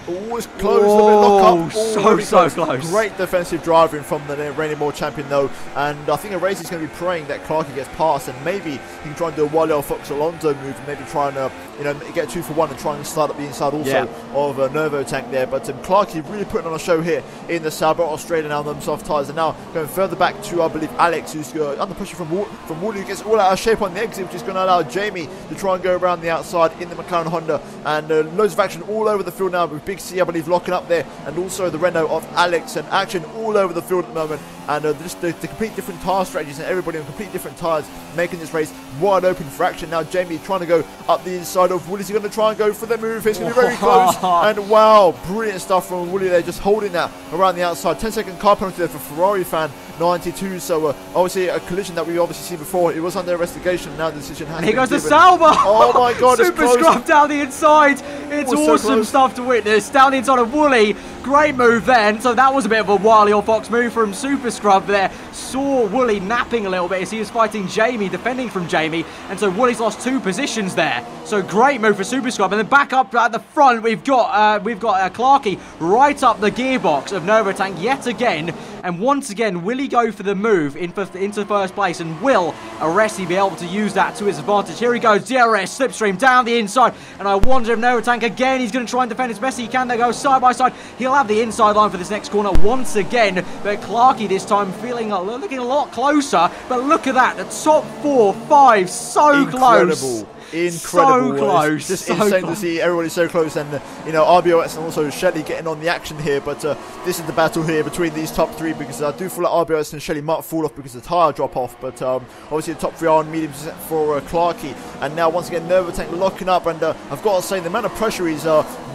Speaker 2: Oh, it's close, a bit lock up.
Speaker 1: So close.
Speaker 2: Great defensive driving from the reigning world champion though, and I think Aresi's going to be praying that Clarky gets past, and maybe he can try and do a Wally Fox Alonso move, and maybe try and get 2 for 1 and try and start up the inside also of Novatank there. But Clarky really putting on a show here in the Sauber Australia now on them soft tyres, and now going further back to I believe Alex, who's under pressure from Wooly, who gets all out of shape on the exit, which is going to allow Jamie to try and go around the outside in the McLaren Honda, and loads of action all over the field now with Big C, I believe, locking up there, and also the Renault of Alex, and action all over the field at the moment, and just the complete different tyre strategies, and everybody on complete different tyres making this race wide open for action. Now Jamie trying to go up the inside of Wooly. Is he going to try and go for the move? It's going to be very close, and wow, brilliant stuff from Wooly there, just holding that around the outside. 10-second car penalty there for Ferrari fan 92, so obviously a collision that we've obviously seen before. It was under investigation, now the decision has been given.
Speaker 1: Here goes the Sauber!
Speaker 2: Oh my god,
Speaker 1: Super scrub down the inside. It's awesome stuff to witness. Down the inside of Wooly. Great move then. So that was a bit of a Wily or Fox move from Super Scrub there. Saw Wooly napping a little bit as he was fighting Jamie, defending from Jamie, and so Wooly's lost 2 positions there. So great move for Super Scrub, and then back up at the front we've got Clarky right up the gearbox of Novatank yet again, and once again will he go for the move into first place, and will Aresi be able to use that to his advantage? Here he goes, DRS slipstream down the inside, and I wonder if Novatank again, he's going to try and defend as best he can. They go side by side. He'll have the inside line for this next corner once again, but Clarky this time looking a lot closer. But look at that, the top 4, 5, so close.
Speaker 2: Incredible.
Speaker 1: So close.
Speaker 2: It's just insane to see everybody so close, and RBOS and also Shelly getting on the action here. But this is the battle here between these top 3, because I do feel like RBOS and Shelly might fall off because of the tyre drop off. But obviously the top 3 are on medium for Clarky, and now once again Novatank locking up, and I've got to say the amount of pressure he's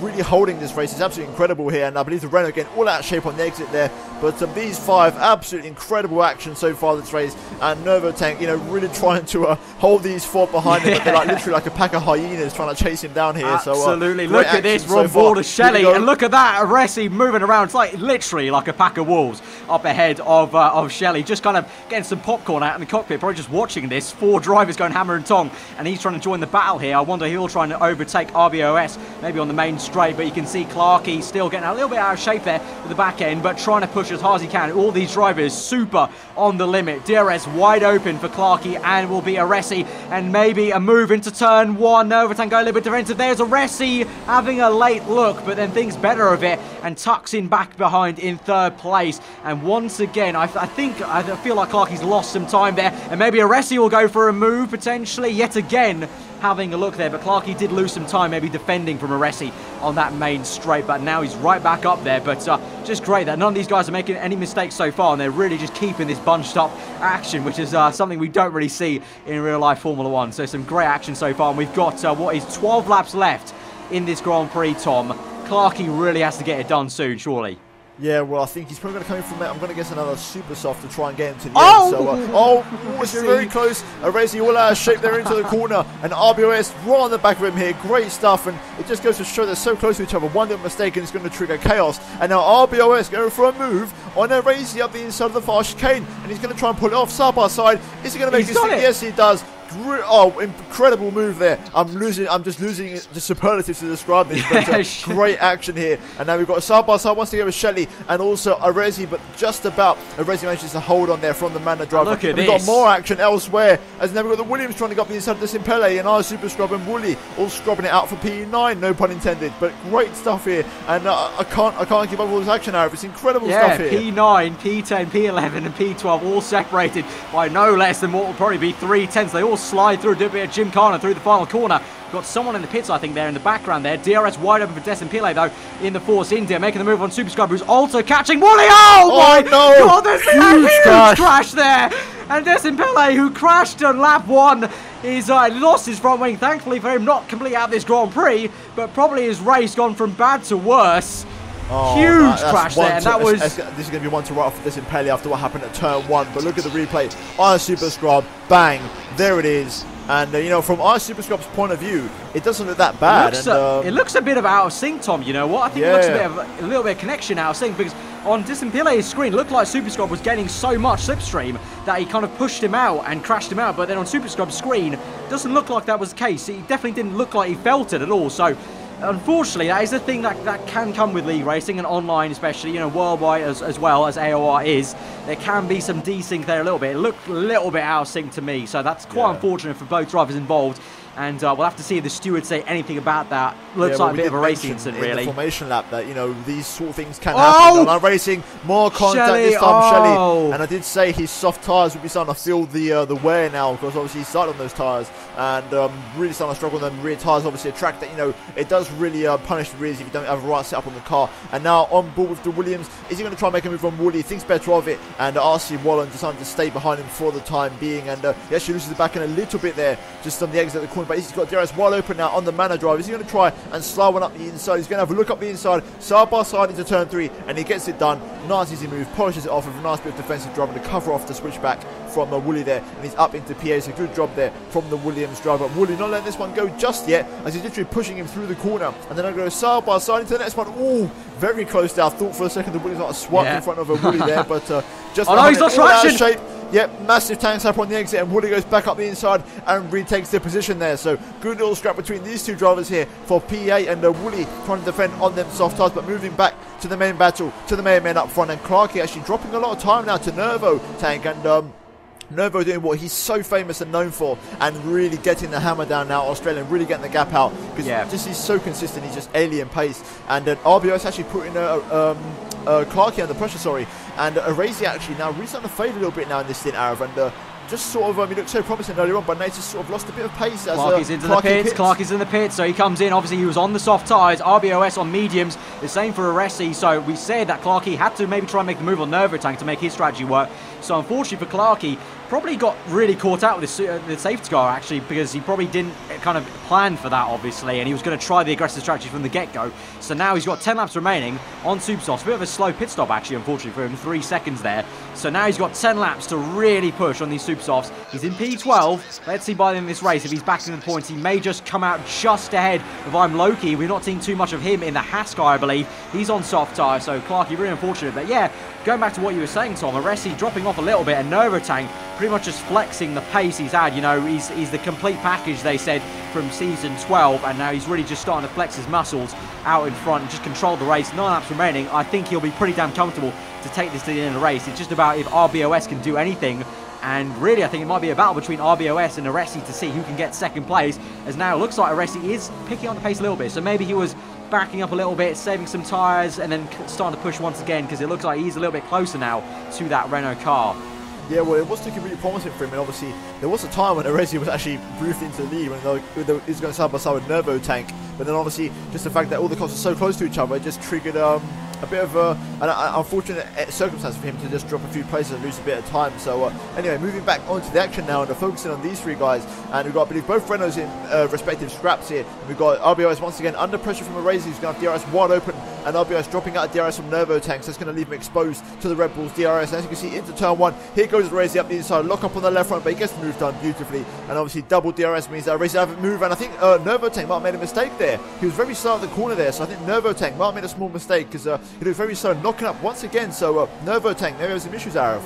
Speaker 2: really holding this race is absolutely incredible here, and I believe the Renault again all out of shape on the exit there. But these 5 absolutely incredible action so far this race, and Novatank really trying to hold these 4 behind him, but they're like literally like a pack of hyenas trying to chase him down here.
Speaker 1: Absolutely.
Speaker 2: So
Speaker 1: look at this, we're on board of Shelly, and look at that, Aresi moving around. It's like literally like a pack of wolves up ahead of Shelly, just kind of getting some popcorn out in the cockpit, probably just watching this. 4 drivers going hammer and tong, and he's trying to join the battle here. I wonder if he'll try and overtake RBOS maybe on the main straight, but you can see Clarky still getting a little bit out of shape there with the back end, but trying to push as hard as he can. All these drivers super on the limit. DRS wide open for Clarky, and will be Aresi, and maybe a move into turn 1. Novatank go a little bit defensive. There's Aresi having a late look, but then thinks better of it and tucks in back behind in 3rd place. And once again, I feel like Clarky's lost some time there, and maybe Aresi will go for a move potentially yet again. Having a look there, but Clarky did lose some time maybe defending from Aresi on that main straight, but now he's right back up there. But just great that none of these guys are making any mistakes so far, and they're really just keeping this bunched up action, which is something we don't really see in real life Formula 1. So some great action so far, and we've got what is 12 laps left in this Grand Prix, Tom. Clarky really has to get it done soon, surely.
Speaker 2: Yeah, well, I think he's probably going to come in from there. I'm going to guess another super soft to try and get him to the end. So, it's very close. Aresi all out of shape there into the corner, and RBOS right on the back of him here. Great stuff, and it just goes to show they're so close to each other. One little mistake and it's going to trigger chaos. And now RBOS going for a move on Aresi up the inside of the far chicane, and he's going to try and pull it off side by side. Is he going to make this thing? Yes, he does. incredible move there. I'm just losing the superlatives to describe this. But, great action here. And now we've got a side by side once again with Shelley and also Arezi, but just about Arezi manages to hold on there from the mana driver.
Speaker 1: Look at
Speaker 2: We've got more action elsewhere, as now we've got the Williams trying to go up the inside of the Simpele, and our Super Scrub and Wooly all scrubbing it out for P9, no pun intended. But great stuff here, and I can't keep up with all this action, Arif. It's incredible stuff here.
Speaker 1: P9, P10, P11 and P12 all separated by no less than what will probably be 3/10. They all slide through, do a bit of Gymkhana through the final corner. Got someone in the pits, I think, there in the background there. DRS wide open for Desimpele, though, in the Force India, making the move on Super Scrub, who's also catching Wooly. Oh my God, there's a huge crash there. And Desimpele, who crashed on lap 1, is lost his front wing. Thankfully for him, not completely out of this Grand Prix, but probably his race gone from bad to worse.
Speaker 2: Oh,
Speaker 1: huge crash there, and that was...
Speaker 2: This is going to be one to write off for Desimpele after what happened at turn 1, but look at the replay. Our Super Scrub, bang, there it is. And, you know, from our Super Scrub's point of view, it doesn't look that bad.
Speaker 1: It looks a bit of out of sync, Tom, you know what? I think it looks a little bit of connection out of sync, because on Desimpele's screen, it looked like Super Scrub was getting so much slipstream that he kind of pushed him out and crashed him out, but then on Super Scrub's screen, it doesn't look like that was the case. He definitely didn't look like he felt it at all, so... Unfortunately, that is a thing that can come with league racing and online, especially, you know, worldwide as well as AOR is. There can be some desync there a little bit. It looked a little bit out of sync to me, so that's quite unfortunate for both drivers involved. And we'll have to see if the stewards say anything about that. Looks like a bit of a racing incident, really.
Speaker 2: In the formation lap that, you know, these sort of things can happen. Online racing, more contact this time, Shelley. And I did say his soft tyres would be starting to feel the wear now, because obviously he started on those tyres and really starting to struggle on them rear tyres. Obviously a track that, you know, it does really punish the rears if you don't have a right setup on the car. And now on board with the Williams, is he going to try and make a move on Wooly? He thinks better of it, and RC Wallen decided to stay behind him for the time being, and he actually loses the back end a little bit there, just on the exit of the corner, but he's got DRS wide open now on the mana drive. Is he going to try and slow one up the inside? He's going to have a look up the inside, side by side into turn 3, and he gets it done. Nice easy move, polishes it off with a nice bit of defensive driving to cover off the switchback from Wooly there, and he's up into PA. It's a good job there from the Williams driver. Wooly not letting this one go just yet, as he's literally pushing him through the corner, and then I go side by side into the next one. Ooh, very close there. I thought for a second the Williams got a swap in front of a Wooly there, but just
Speaker 1: he's lost traction.
Speaker 2: Shape. Yep, massive tank slap on the exit, and Wooly goes back up the inside and retakes their position there. So good little scrap between these two drivers here for PA and Wooly trying to defend on them soft tyres, but moving back to the main battle, to the main men up front, and Clarky actually dropping a lot of time now to Nervo tank, and Nervo doing what he's so famous and known for, and really getting the hammer down now, Australian, really getting the gap out, because just he's so consistent, he's just alien pace. And RBOS actually putting Clarky under pressure, and Arezi actually now really starting to fade a little bit now in this stint, Arav, and just sort of, he looked so promising earlier on, but now he's just sort of lost a bit of pace. As
Speaker 1: Clarky's into the pits. Clarky's in the pits, so he comes in. Obviously, he was on the soft tyres. RBOS on mediums. The same for Arezi. So we said that Clarky had to maybe try and make the move on Nervo tank to make his strategy work. So unfortunately for Clarky, probably got really caught out with the safety car, actually, because he probably didn't kind of plan for that, obviously, and he was going to try the aggressive strategy from the get-go. So now he's got 10 laps remaining on Supersofts. A bit of a slow pit stop, actually, unfortunately for him, 3 seconds there. So now he's got 10 laps to really push on these Supersofts. He's in P12. Let's see by the end of this race if he's back in the points. He may just come out just ahead of I'm Loki. We've not seen too much of him in the Haas car, I believe. He's on soft tyre, so Clarky really unfortunate. But yeah, going back to what you were saying, Tom, Arezi dropping off a little bit, and Nervo tank pretty much just flexing the pace he's had. You know, he's the complete package, they said, from season 12, and now he's really just starting to flex his muscles out in front and just control the race. 9 laps remaining. I think he'll be pretty damn comfortable to take this to the end of the race. It's just about if RBOS can do anything, and really I think it might be a battle between RBOS and Arezi to see who can get second place, as now it looks like Arezi is picking on the pace a little bit, so maybe he was backing up a little bit, saving some tyres, and then starting to push once again, because it looks like he's a little bit closer now to that Renault car.
Speaker 2: Yeah, well, it was looking really promising for him, and obviously there was a time when Arezi was actually briefed into the lead when he was going side by side with Nervo tank, but then obviously just the fact that all the cars are so close to each other, it just triggered a bit of an unfortunate circumstance for him to just drop a few places and lose a bit of time. So anyway, moving back onto the action now, and focusing on these 3 guys, and we've got, I believe, both Renaults in respective scraps here. And we've got RBOS once again under pressure from Arezi, who's going to have DRS wide open, and RBOS dropping out of DRS from Nervo tanks. That's going to leave him exposed to the Red Bulls DRS. And as you can see, into turn 1, here goes Arezi up the inside, lock up on the left front, but he gets the move done beautifully, and obviously double DRS means that Arezi haven't moved, and I think Nervo tank might have made a mistake there. He was very slow at the corner there, so I think Nervo tank might have made a small mistake, because he looked very slow, knocking up once again. So Nervo tank, maybe there's some issues, Arav.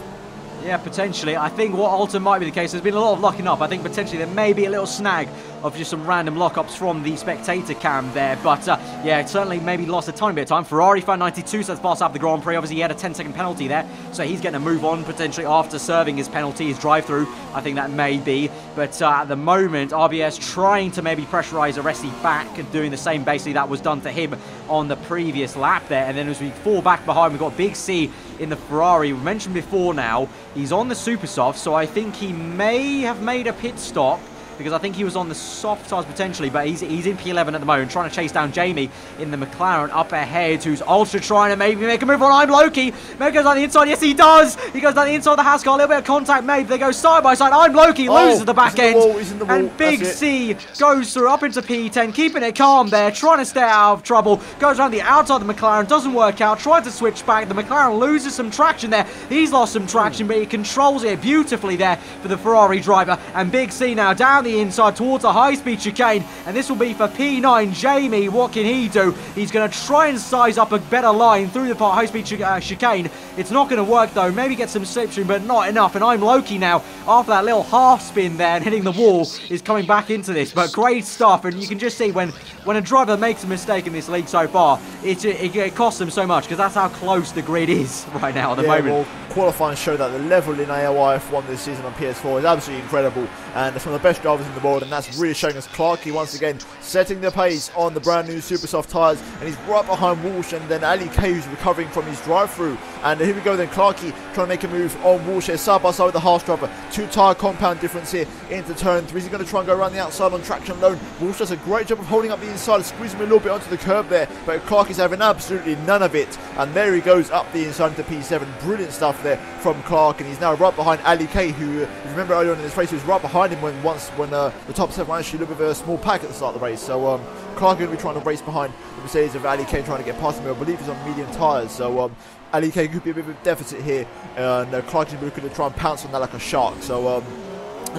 Speaker 1: Yeah, potentially. I think what Alton might be the case, there's been a lot of locking up. I think potentially there may be a little snag of just some random lockups from the spectator cam there. But yeah, it certainly maybe lost a tiny bit of time. Ferrari FisiFan91 says pass out the Grand Prix. Obviously, he had a 10-second penalty there, so he's getting a move on potentially after serving his penalty, his drive-through. I think that may be. But at the moment, RBOS trying to maybe pressurize Aresi back and doing the same basically that was done to him on the previous lap there. And then as we fall back behind, we've got Big C in the Ferrari. We mentioned before now, he's on the super soft, so I think he may have made a pit stop, because I think he was on the soft tires potentially, but he's in P11 at the moment, trying to chase down Jamie in the McLaren up ahead, who's ultra trying to maybe make a move on I'm Loki. Maybe goes down the inside. Yes, he does. He goes down the inside of the Haskell. A little bit of contact made. They go side by side. I'm Loki loses the back end. And Big C goes through up into P10, keeping it calm there, trying to stay out of trouble. Goes around the outside of the McLaren, doesn't work out. Tries to switch back. The McLaren loses some traction there. He's lost some traction, but he controls it beautifully there for the Ferrari driver. And Big C now down the inside towards a high-speed chicane, and this will be for P9. Jamie, what can he do? He's going to try and size up a better line through the high-speed chicane. It's not going to work though. Maybe get some slipstream, but not enough. And I'm Loki now, after that little half spin there and hitting the wall, is coming back into this. But great stuff, and you can just see when a driver makes a mistake in this league so far, it costs them so much, because that's how close the grid is right now at the moment.
Speaker 2: Well, qualifying show that the level in AOR F1 this season on PS4 is absolutely incredible, and it's one of the best drivers in the world, and that's really showing us. Clarkey once again setting the pace on the brand new super soft tyres, and he's right behind Walsh, and then Ali K, who's recovering from his drive-through. And here we go then, Clarkey trying to make a move on Walsh here, side by side with the Haas driver. 2 tyre compound difference here into turn 3. He's going to try and go around the outside on traction alone. Walsh does a great job of holding up the inside, squeezing him a little bit onto the curb there, but Clarkey's having absolutely none of it. And there he goes up the inside into P7. Brilliant stuff there from Clark, and he's now right behind Ali K, who, if you remember earlier on in this race, he was right behind him when the top 7 were actually a little bit of a small pack at the start of the race. So Clark going to be trying to race behind the Mercedes of Ali K, trying to get past him. I believe he's on medium tyres, so Ali K could be a bit of a deficit here, and Clark is looking to try and pounce on that like a shark. So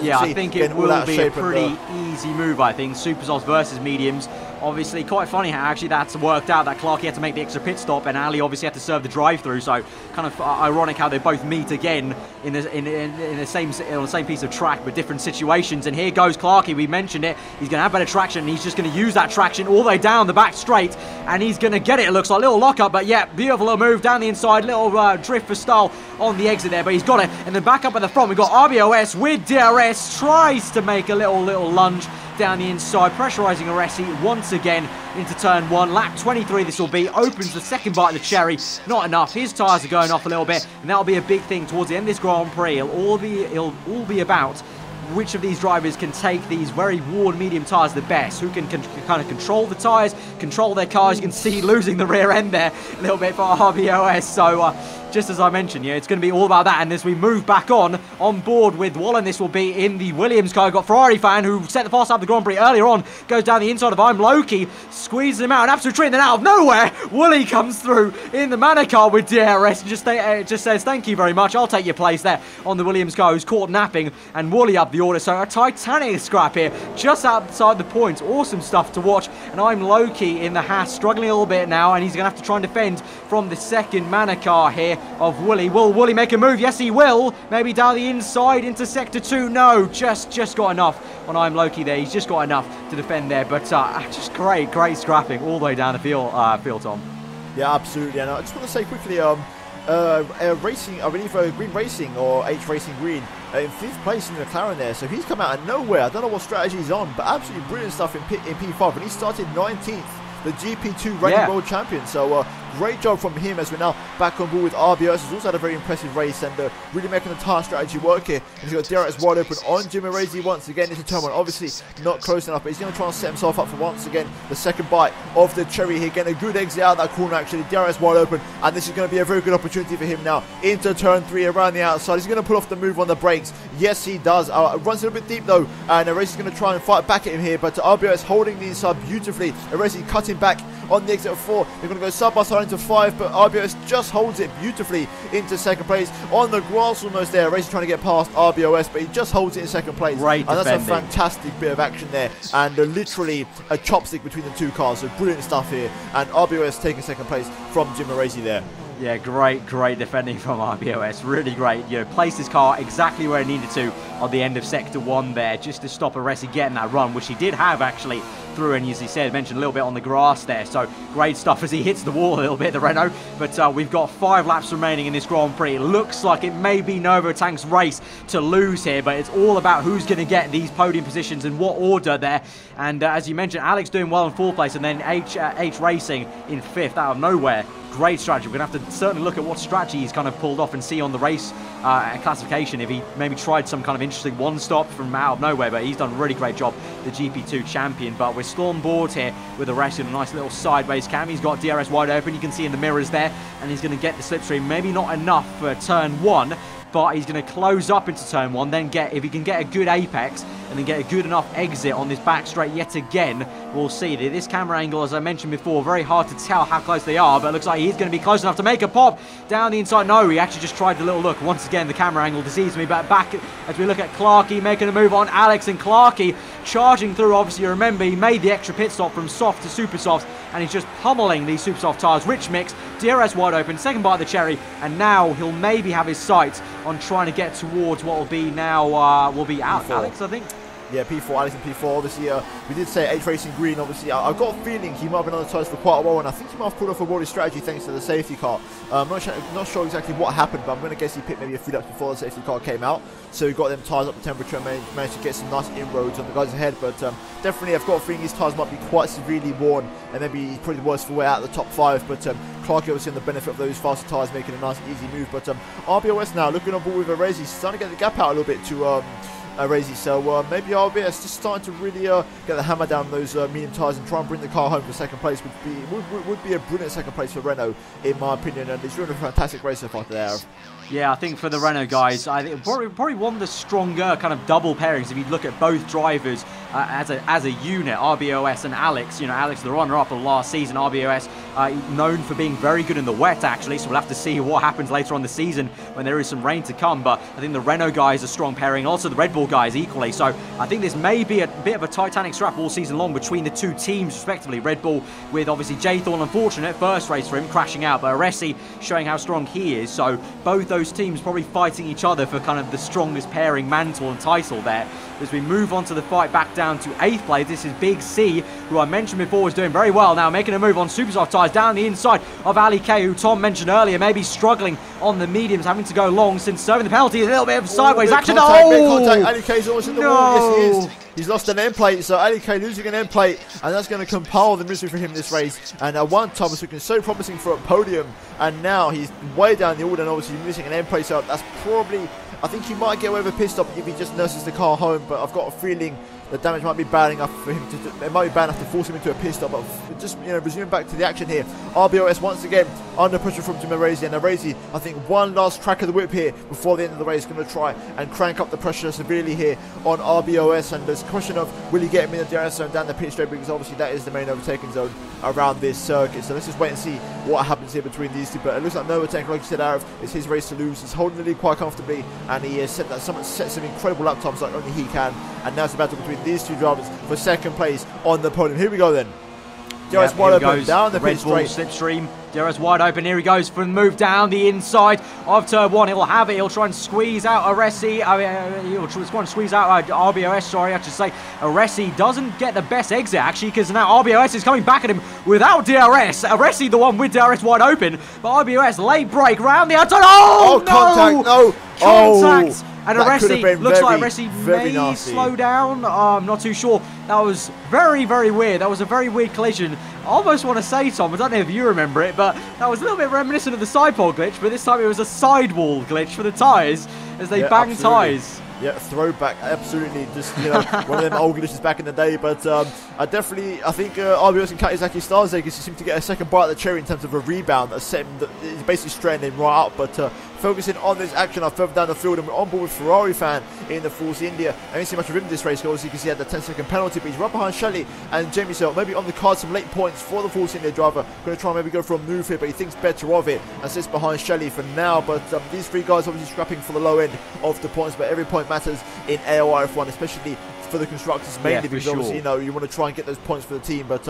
Speaker 1: yeah, I think it will be a pretty easy move, I think. Super softs versus mediums. Obviously, quite funny how actually that's worked out, that Clarkey had to make the extra pit stop and Ali obviously had to serve the drive-through. So kind of ironic how they both meet again on the same piece of track, but different situations. And here goes Clarkey. We mentioned it. He's going to have better traction, and he's just going to use that traction all the way down the back straight, and he's going to get it. It looks like a little lockup, but yeah, beautiful little move down the inside, little drift for style on the exit there, but he's got it. And then back up at the front, we've got RBOS with DRS, tries to make a little lunge down the inside, pressurising Aresi once again into turn 1. Lap 23 this will be, opens the second bite of the cherry. Not enough, his tyres are going off a little bit, and that'll be a big thing towards the end of this Grand Prix. It'll all be about which of these drivers can take these very worn medium tyres the best, who can kind of control the tyres, control their cars. You can see losing the rear end there a little bit for RBOS. So just as I mentioned, yeah, it's going to be all about that. And as we move back on board with Wallen, this will be in the Williams car. We've got Ferrari fan who set the fast out of the Grand Prix earlier on, goes down the inside of I'm Loki, squeezes him out, an absolute treat, and then out of nowhere, Wooly comes through in the Manor car with DRS and just says, thank you very much, I'll take your place there on the Williams car, who's caught napping, and Wooly up the order. So a titanic scrap here, just outside the points. Awesome stuff to watch. And I'm Loki in the Haas, struggling a little bit now, and he's going to have to try and defend from the second Manor car here of Wooly. Will Wooly make a move? Yes, he will. Maybe down the inside into Sector 2. No, just got enough on I'm Loki there. He's just got enough to defend there. But just great scrapping all the way down the field, Tom.
Speaker 2: Yeah, absolutely. And I just want to say quickly, racing, I believe Green Racing or H Racing Green in 5th place in the McLaren there. So he's come out of nowhere. I don't know what strategy he's on, but absolutely brilliant stuff in P5. And he started 19th, the GP2 reigning world champion. So great job from him as we're now back on board with RBOS. He's also had a very impressive race and really making the tyre strategy work here. And he's got DRS wide open on Jim Aresi once again into turn 1. Obviously not close enough, but he's going to try and set himself up for once again the second bite of the cherry here. Getting a good exit out of that corner actually. DRS wide open, and this is going to be a very good opportunity for him now into turn 3 around the outside. He's going to pull off the move on the brakes. Yes, he does. Runs a little bit deep though, and Aresi is going to try and fight back at him here, but RBOS holding the inside beautifully. Aresi cutting back on the exit of 4. They're going to go side by side into 5, but RBOS just holds it beautifully into second place. On the grass almost there, Racing trying to get past RBOS, but he just holds it in second place.
Speaker 1: Right,
Speaker 2: and that's a fantastic bit of action there, and literally a chopstick between the two cars. So brilliant stuff here, and RBOS taking second place from Jim Aresi there.
Speaker 1: Yeah, great defending from RBOS. Really great. You know, placed his car exactly where he needed to on the end of Sector 1 there, just to stop Aresi getting that run, which he did have actually through, and as he said, mentioned a little bit on the grass there. So great stuff as he hits the wall a little bit, the Renault. But we've got 5 laps remaining in this Grand Prix. It looks like it may be Nova Tank's race to lose here, but it's all about who's going to get these podium positions in what order there. And as you mentioned, Alex doing well in 4th place, and then H Racing in 5th out of nowhere. Great strategy. We're going to have to certainly look at what strategy he's kind of pulled off and see on the race classification if he maybe tried some kind of interesting one-stop from out of nowhere, but he's done a really great job, the GP2 champion. But we're still on board here with Aresi in a nice little sideways cam. He's got DRS wide open, you can see in the mirrors there, and he's going to get the slipstream. Maybe not enough for turn 1, but he's going to close up into turn 1, then if he can get a good apex and then get a good enough exit on this back straight yet again, we'll see. This camera angle, as I mentioned before, very hard to tell how close they are, but it looks like he's going to be close enough to make a pop down the inside. No, he actually just tried the little look. Once again, the camera angle deceives me, but back as we look at Clarkey making a move on Alex, and Clarkey charging through. Obviously, you remember, he made the extra pit stop from soft to super soft, and he's just pummeling these super soft tyres. Rich mix, DRS wide open, second bite of the cherry, and now he'll maybe have his sights on trying to get towards what will be now, will be Alex, I think.
Speaker 2: Yeah, P4, Alex and P4. Obviously, we did say H Racing Green. Obviously, I've got a feeling he might have been on the tyres for quite a while, and I think he might have pulled off a Worldy strategy thanks to the safety car. I'm not sure exactly what happened, but I'm going to guess he picked maybe a few laps before the safety car came out. So he got them tyres up to temperature and managed to get some nice inroads on the guys ahead. But definitely, I've got a feeling his tyres might be quite severely worn, and maybe probably the worst for way out of the top 5. But Clarkey obviously on the benefit of those faster tyres, making a nice easy move. But RBOS now looking on board with Aresi, starting to get the gap out a little bit to Aresi, so maybe RBS just starting to really get the hammer down on those medium tyres and try and bring the car home for second place would be a brilliant second place for Renault, in my opinion, and he's doing a fantastic race so far today.
Speaker 1: Yeah, I think for the Renault guys, I think probably one of the stronger kind of double pairings if you look at both drivers as a unit, RBOS and Alex. You know, Alex, the runner-up of last season, RBOS known for being very good in the wet, actually, so we'll have to see what happens later on the season when there is some rain to come. But I think the Renault guys are a strong pairing, and also the Red Bull guys equally. So I think this may be a bit of a titanic scrap all season long between the two teams, respectively. Red Bull with obviously Jaythorn, unfortunate first race for him, crashing out, but Aresi showing how strong he is. So both those teams probably fighting each other for kind of the strongest pairing mantle and title there. As we move on to the fight back down to 8th place, this is Big C, who I mentioned before was doing very well now, making a move on super soft tyres down the inside of Ali K, who Tom mentioned earlier, maybe struggling on the mediums, having to go long since serving the penalty. A little bit of sideways action.
Speaker 2: Contact. Ali K's almost in the wall. Yes, he is. He's lost an end plate, so Ali K losing an end plate, and that's going to compile the misery for him this race. And one time was looking so promising for a podium, and now he's way down the order, and obviously missing an end plate, so that's probably, I think he might get away with a pit stop if he just nurses the car home, but I've got a feeling the damage might be bad enough for him to, it might be bad enough to force him into a pit stop. But just, you know, resuming back to the action here, RBOS once again under pressure from Aresi, and Aresi, I think one last crack of the whip here before the end of the race, going to try and crank up the pressure severely here on RBOS, and there's a question of will he get him in the DRS zone down the pit straight, because obviously that is the main overtaking zone around this circuit. So let's just wait and see what happens here between these two. But it looks like Nova Tank, like you said, Arav, it's his race to lose. He's holding the lead quite comfortably, and he has set some incredible lap times like only he can, and now it's a battle between these two drivers for second place on the podium. Here we go then. DRS wide open down the pit straight.
Speaker 1: Slipstream. DRS wide open. Here he goes for the move down the inside of turn 1. He'll have it. He'll try and squeeze out Aresi. He'll try and squeeze out RBOS. Sorry, I should say. Aresi doesn't get the best exit actually, because now RBOS is coming back at him without DRS. Aresi, the one with DRS wide open, but RBOS late brake round the outside. Oh, no!
Speaker 2: Contact! No!
Speaker 1: Contact! And Aresi, looks like Aresi may
Speaker 2: nasty.
Speaker 1: slow down. I'm not too sure. That was very, very weird. That was a very weird collision. I almost want to say, Tom, I don't know if you remember it, but that was a little bit reminiscent of the sidepole glitch, but this time it was a sidewall glitch for the tyres as they banged tyres.
Speaker 2: Yeah, throwback, absolutely. Just, you know, one of them old glitches back in the day. But I think RBOS and Katizaki stars there, because he seemed to get a second bite of the cherry in terms of a rebound that set him, is basically straightened him right up. But focusing on this action, I'm further down the field, and we're on board with Ferrari fan in the Force India. I didn't see much of him this race, obviously, because he had the 10-second penalty, but he's right behind Shelley and Jamie Searle. Maybe on the card some late points for the Force India driver. Going to try and maybe go for a move here, but he thinks better of it and sits behind Shelley for now. But these three guys obviously scrapping for the low end of the points, but every point matters in AOR F1, especially for the constructors mainly, because obviously, you know, you want to try and get those points for the team. But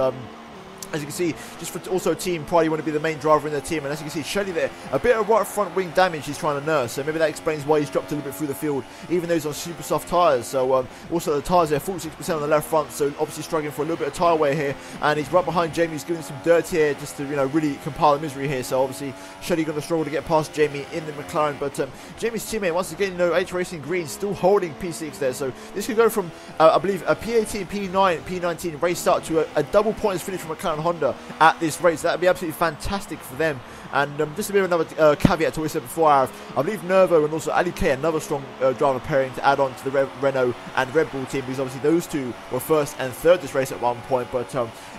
Speaker 2: As you can see, just for also team pride, you want to be the main driver in the team. And as you can see, Shelley there, a bit of right front wing damage he's trying to nurse. So maybe that explains why he's dropped a little bit through the field, even though he's on super soft tyres. So also the tyres there, 46% on the left front. So obviously struggling for a little bit of tyre wear here. And he's right behind Jamie. He's giving some dirt here just to, you know, really compile the misery here. So obviously Shelley going to struggle to get past Jamie in the McLaren. But Jamie's teammate, once again, you know, H Racing Green still holding P6 there. So this could go from, I believe, a P18, P9, P19 race start to a double points finish from McLaren Honda at this race. That would be absolutely fantastic for them. And just a bit of another caveat to what we said before, I believe Nervo and also Ali K, another strong driver pairing to add on to the Renault and Red Bull team, because obviously those two were first and third this race at one point. But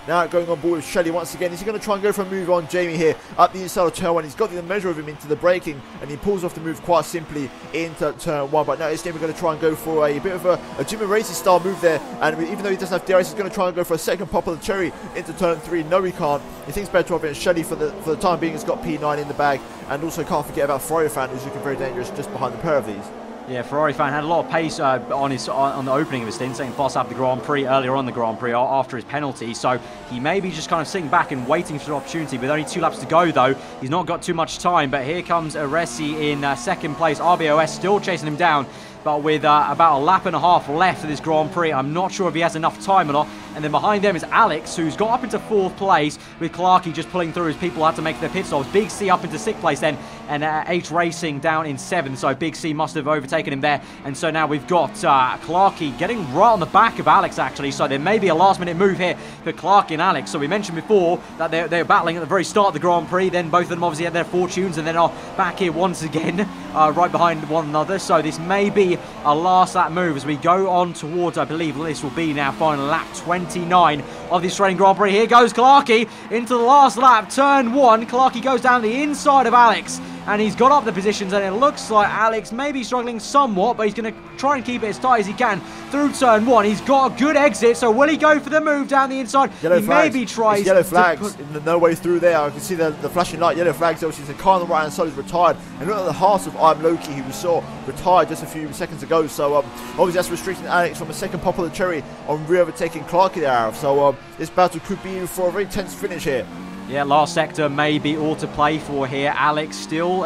Speaker 2: now going on board with Shelley once again. Is he going to try and go for a move on Jamie here up the inside of turn 1? He's got the measure of him into the braking, and he pulls off the move quite simply into turn 1. But now this Jamie going to try and go for a bit of a Jimmy Racy style move there. And even though he doesn't have DRS, he's going to try and go for a second pop of the cherry into turn 3. No, he can't. He thinks better of it. And Shelley for the time being has got P9 in the bag. And also can't forget about FisiFan, who's looking very dangerous just behind the pair of these.
Speaker 1: Yeah, FisiFan had a lot of pace on the opening of his stint, saying fast up the Grand Prix earlier on the Grand Prix after his penalty. So he may be just kind of sitting back and waiting for an opportunity. With only 2 laps to go, though, he's not got too much time. But here comes Aresi in second place. RBOS still chasing him down. But with about a lap and a half left of this Grand Prix, I'm not sure if he has enough time or not. And then behind them is Alex, who's got up into 4th place, with Clarkey just pulling through as people had to make their pit stops. Big C up into 6th place then, and H Racing down in 7th. So Big C must have overtaken him there. And so now we've got Clarkey getting right on the back of Alex, actually. So there may be a last-minute move here for Clarkey and Alex. So we mentioned before that they're battling at the very start of the Grand Prix. Then both of them obviously had their fortunes and then are back here once again, right behind one another. So this may be a last lap move as we go on towards, I believe this will be now final lap 29 of the Australian Grand Prix. Here goes Clarkey into the last lap, turn 1. Clarkey goes down the inside of Alex, and he's got up the positions, and it looks like Alex may be struggling somewhat, but he's going to try and keep it as tight as he can through turn 1. He's got a good exit, so will he go for the move down the inside?
Speaker 2: Yellow
Speaker 1: he
Speaker 2: flags.
Speaker 1: maybe tries.
Speaker 2: It's yellow flags. No way through there. I can see the flashing light. Yellow flags. Obviously, the car on the right hand side is retired, and look at the heart of I'm Loki, who we saw retired just a few seconds ago. So obviously that's restricting Alex from a second pop of the cherry on re-overtaking Clarkey there. So this battle could be for a very tense finish here.
Speaker 1: Yeah, last sector may be all to play for here. Alex still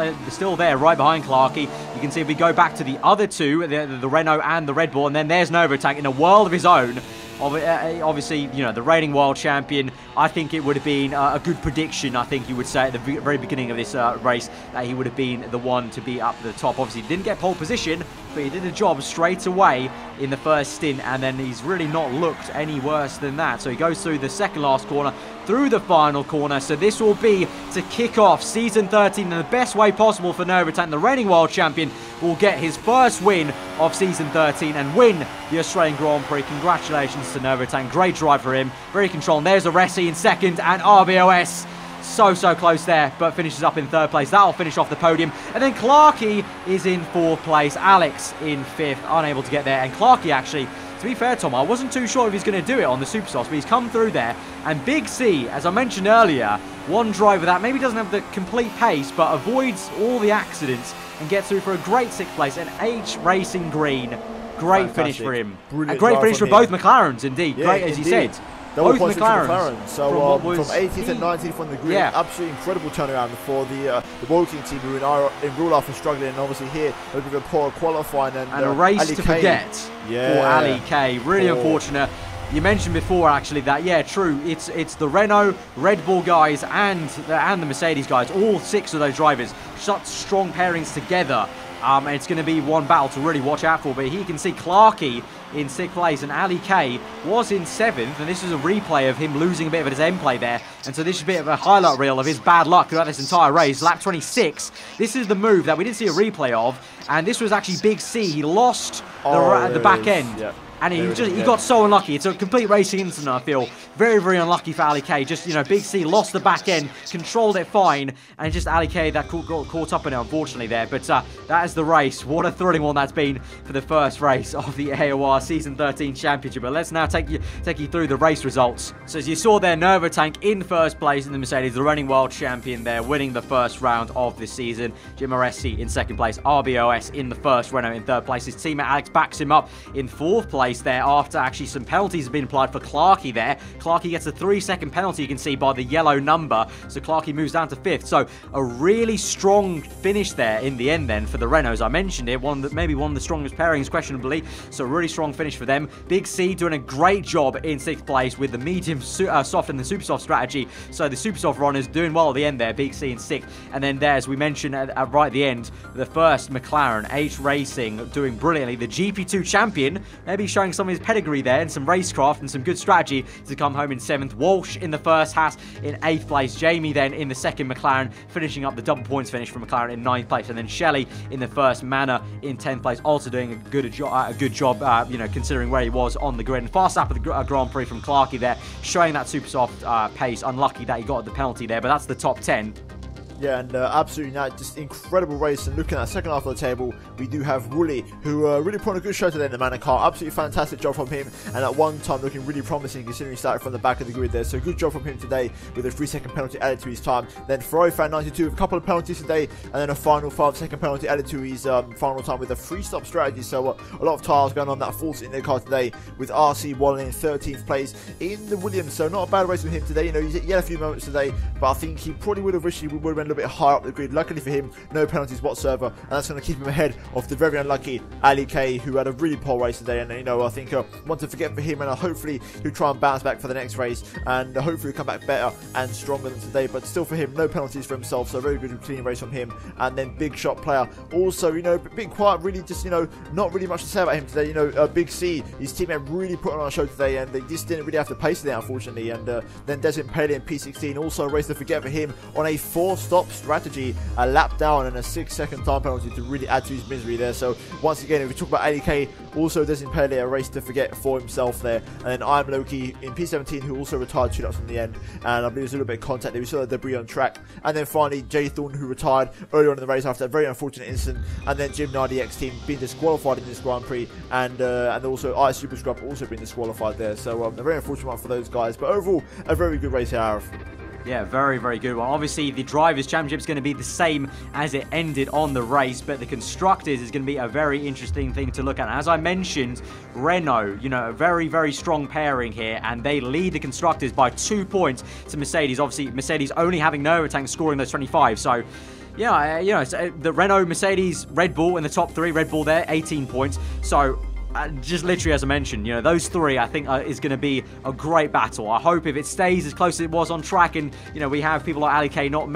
Speaker 1: there, right behind Clarkey. You can see if we go back to the other two, the Renault and the Red Bull, and then there's Novotank in a world of his own. Obviously, you know, the reigning world champion. I think it would have been a good prediction, I think you would say, at the very beginning of this race, that he would have been the one to be up the top. Obviously, he didn't get pole position, but he did the job straight away in the first stint, and then he's really not looked any worse than that. So he goes through the second last corner, through the final corner. So this will be to kick off season 13 in the best way possible for Novotank. The reigning world champion will get his first win of season 13 and win the Australian Grand Prix. Congratulations to Novotank. Great drive for him. Very controlled. And there's Aresi in second, and RBOS so close there, but finishes up in 3rd place. That'll finish off the podium. And then Clarkey is in 4th place. Alex in 5th, unable to get there. And Clarkey, actually, to be fair, Tom, I wasn't too sure if he's going to do it on the Superstars, but he's come through there. And Big C, as I mentioned earlier, one driver that maybe doesn't have the complete pace, but avoids all the accidents and gets through for a great 6th place. And H Racing Green, great finish for him. A great finish for both McLarens, indeed. Yeah, great, as you said.
Speaker 2: Both McLarens. So from 18th and 19th on the grid, absolutely incredible turnaround for the Woking team, who in real life are struggling, and obviously here a bit of a poor qualifying and
Speaker 1: a race Ali to K. forget for Ali K. Really unfortunate. You mentioned before, actually, that true. It's the Renault, Red Bull guys, and the Mercedes guys. All 6 of those drivers, such strong pairings together. And it's going to be one battle to really watch out for. But here you can see Clarkey in 6th place, and Ali K was in 7th, and this is a replay of him losing a bit of his end play there. And so this is a bit of a highlight reel of his bad luck throughout this entire race. Lap 26, this is the move that we didn't see a replay of, and this was actually Big C. He lost the back end. Yeah. And he got so unlucky. It's a complete racing incident, I feel. Very unlucky for Ali K. Just, Big C lost the back end, controlled it fine, and just Ali K that got caught up in it, unfortunately, there. But that is the race. What a thrilling one that's been for the first race of the AOR Season 13 Championship. But let's now take you through the race results. So as you saw there, Novotank in 1st place in the Mercedes, the reigning world champion there, winning the first round of this season. Jim Aresi in 2nd place, RBOS in the first, Renault in 3rd place. His teammate Alex backs him up in 4th place. race there after actually some penalties have been applied for Clarkey there. Clarkey gets a 3-second penalty, you can see by the yellow number, so Clarkey moves down to 5th. So a really strong finish there in the end then for the Renaults. I mentioned it, maybe one of the strongest pairings questionably, so a really strong finish for them. Big C doing a great job in 6th place with the medium soft and the super soft strategy, so the super soft runners doing well at the end there. Big C in 6th, and then there, as we mentioned at right at the end, the first McLaren H Racing doing brilliantly, the GP2 champion, maybe showing some of his pedigree there and some racecraft and some good strategy to come home in 7th. Walsh in the first, Haas in 8th place, Jamie then in the second, McLaren finishing up the double points finish for McLaren in 9th place, and then Shelley in the first, Manor in 10th place, also doing a good job, you know, considering where he was on the grid. And fast lap of the Grand Prix from Clarkey there, showing that super soft pace. Unlucky that he got the penalty there, but that's the top 10.
Speaker 2: Yeah, and absolutely not, just incredible race. And looking at the second half of the table, we do have Wooly, who really put on a good show today in the Manor car. Absolutely fantastic job from him, and at one time looking really promising considering he started from the back of the grid there. So good job from him today with a 3-second penalty added to his time. Then Ferrari Fan91 with a couple of penalties today, and then a final 5-second penalty added to his final time with a free-stop strategy. So a lot of tires going on that full in their car today, with RC Wallen in 13th place in the Williams. So not a bad race with him today. You know, he had a few moments today, but I think he probably would have wished he would have been a little bit higher up the grid. Luckily for him, no penalties whatsoever, and that's going to keep him ahead of the very unlucky Ali K, who had a really poor race today. And you know, I think one to forget for him, and hopefully he'll try and bounce back for the next race, and hopefully come back better and stronger than today. But still for him, no penalties for himself, so very good clean race from him. And then Big Shot Player also, you know, being quiet, really just, you know, not really much to say about him today. You know, Big C, his teammate really put on a show today, and they just didn't really have to pace today, unfortunately. And then Desmond Paley in P16, also a race to forget for him on a 4-stop strategy, a lap down and a 6-second time penalty to really add to his misery there. So once again, if we talk about ADK, also Desmond Paley, a race to forget for himself there. And then I'm Loki in P17, who also retired 2 laps from the end, and I believe there's a little bit of contact there. We saw the debris on track. And then finally Jay Thornton, who retired earlier on in the race after a very unfortunate incident, and then Jim Nardi X team being disqualified in this Grand Prix, and also I Super Scrub also being disqualified there. So a very unfortunate one for those guys, but overall a very good race here, Arif.
Speaker 1: Yeah, very, very good one. Obviously, the Drivers' Championship is going to be the same as it ended on the race, but the Constructors is going to be a very interesting thing to look at. As I mentioned, Renault, you know, a very, very strong pairing here, and they lead the Constructors by 2 points to Mercedes. Obviously, Mercedes only having no tank scoring those 25, so... yeah, you know, the Renault, Mercedes, Red Bull in the top 3. Red Bull there, 18 points. So... just literally, as I mentioned, you know, those 3 I think is going to be a great battle. I hope if it stays as close as it was on track, and you know, we have people like Ali K not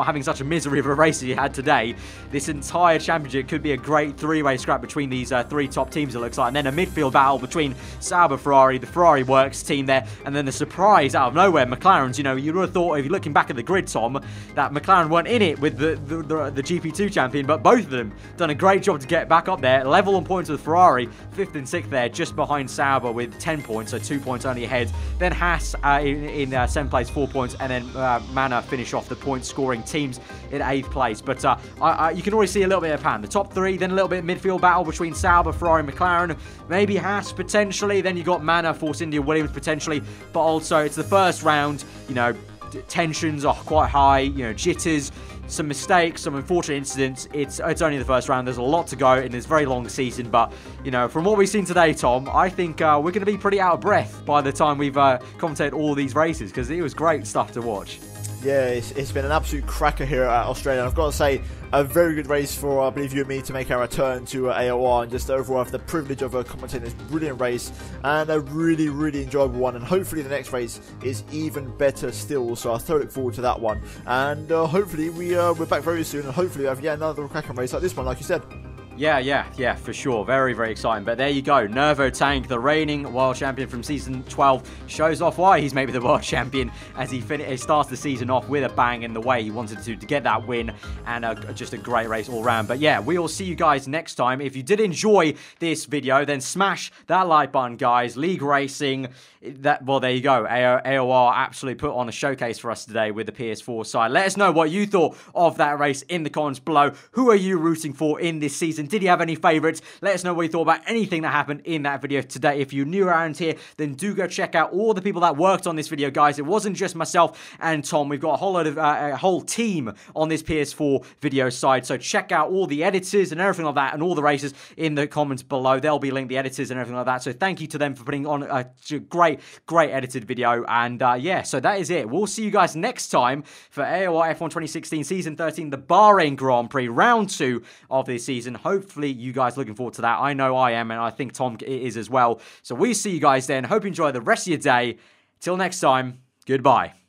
Speaker 1: having such a misery of a race as he had today, this entire championship could be a great 3-way scrap between these 3 top teams, it looks like. And then a midfield battle between Sauber, Ferrari, the Ferrari Works team there, and then the surprise out of nowhere, McLaren's. You know, you would have thought, if you're looking back at the grid, Tom, that McLaren weren't in it with the GP2 champion, but both of them done a great job to get back up there, level on points with Ferrari, 5th and 6th there, just behind Sauber with 10 points, so 2 points only ahead. Then Haas in 7th place, 4 points, and then Manor finish off the point scoring teams in 8th place. But you can already see a little bit of pattern. The top 3, then a little bit of midfield battle between Sauber, Ferrari, McLaren, maybe Haas potentially, then you got Manor, Force India, Williams potentially, but also it's the first round, you know, tensions are quite high, you know, jitters, some mistakes, some unfortunate incidents. It's only the first round. There's a lot to go in this very long season, but you know, from what we've seen today, Tom, I think we're going to be pretty out of breath by the time we've commentated all these races, because it was great stuff to watch.
Speaker 2: Yeah, it's been an absolute cracker here at Australia. I've got to say, a very good race for, I believe, you and me to make our return to AOR, and just overall have the privilege of commentating this brilliant race, and a really, really enjoyable one. And hopefully the next race is even better still, so I thoroughly look forward to that one. And hopefully we're back very soon, and hopefully we have yet another cracking race like this one, like you said.
Speaker 1: Yeah, for sure. Very, very exciting. But there you go. Nervo Tank, the reigning world champion from season 12, shows off why he's maybe the world champion, as he starts the season off with a bang in the way he wanted to get that win, and just a great race all round. But yeah, we will see you guys next time. If you did enjoy this video, then smash that like button, guys. League Racing, well, there you go. AOR absolutely put on a showcase for us today with the PS4 side. Let us know what you thought of that race in the comments below. Who are you rooting for in this season season? Did you have any favourites? Let us know what you thought about anything that happened in that video today. If you're new around here, then do go check out all the people that worked on this video, guys. It wasn't just myself and Tom. We've got a whole lot of a whole team on this PS4 video side. So check out all the editors and everything like that, and all the races in the comments below. They'll be linked, the editors and everything like that. So thank you to them for putting on a great edited video. And yeah, so that is it. We'll see you guys next time for AOR F1 2016 Season 13, the Bahrain Grand Prix, round 2 of this season. Hopefully you guys looking forward to that. I know I am, and I think Tom is as well. So we see you guys then. Hope you enjoy the rest of your day. Till next time, goodbye.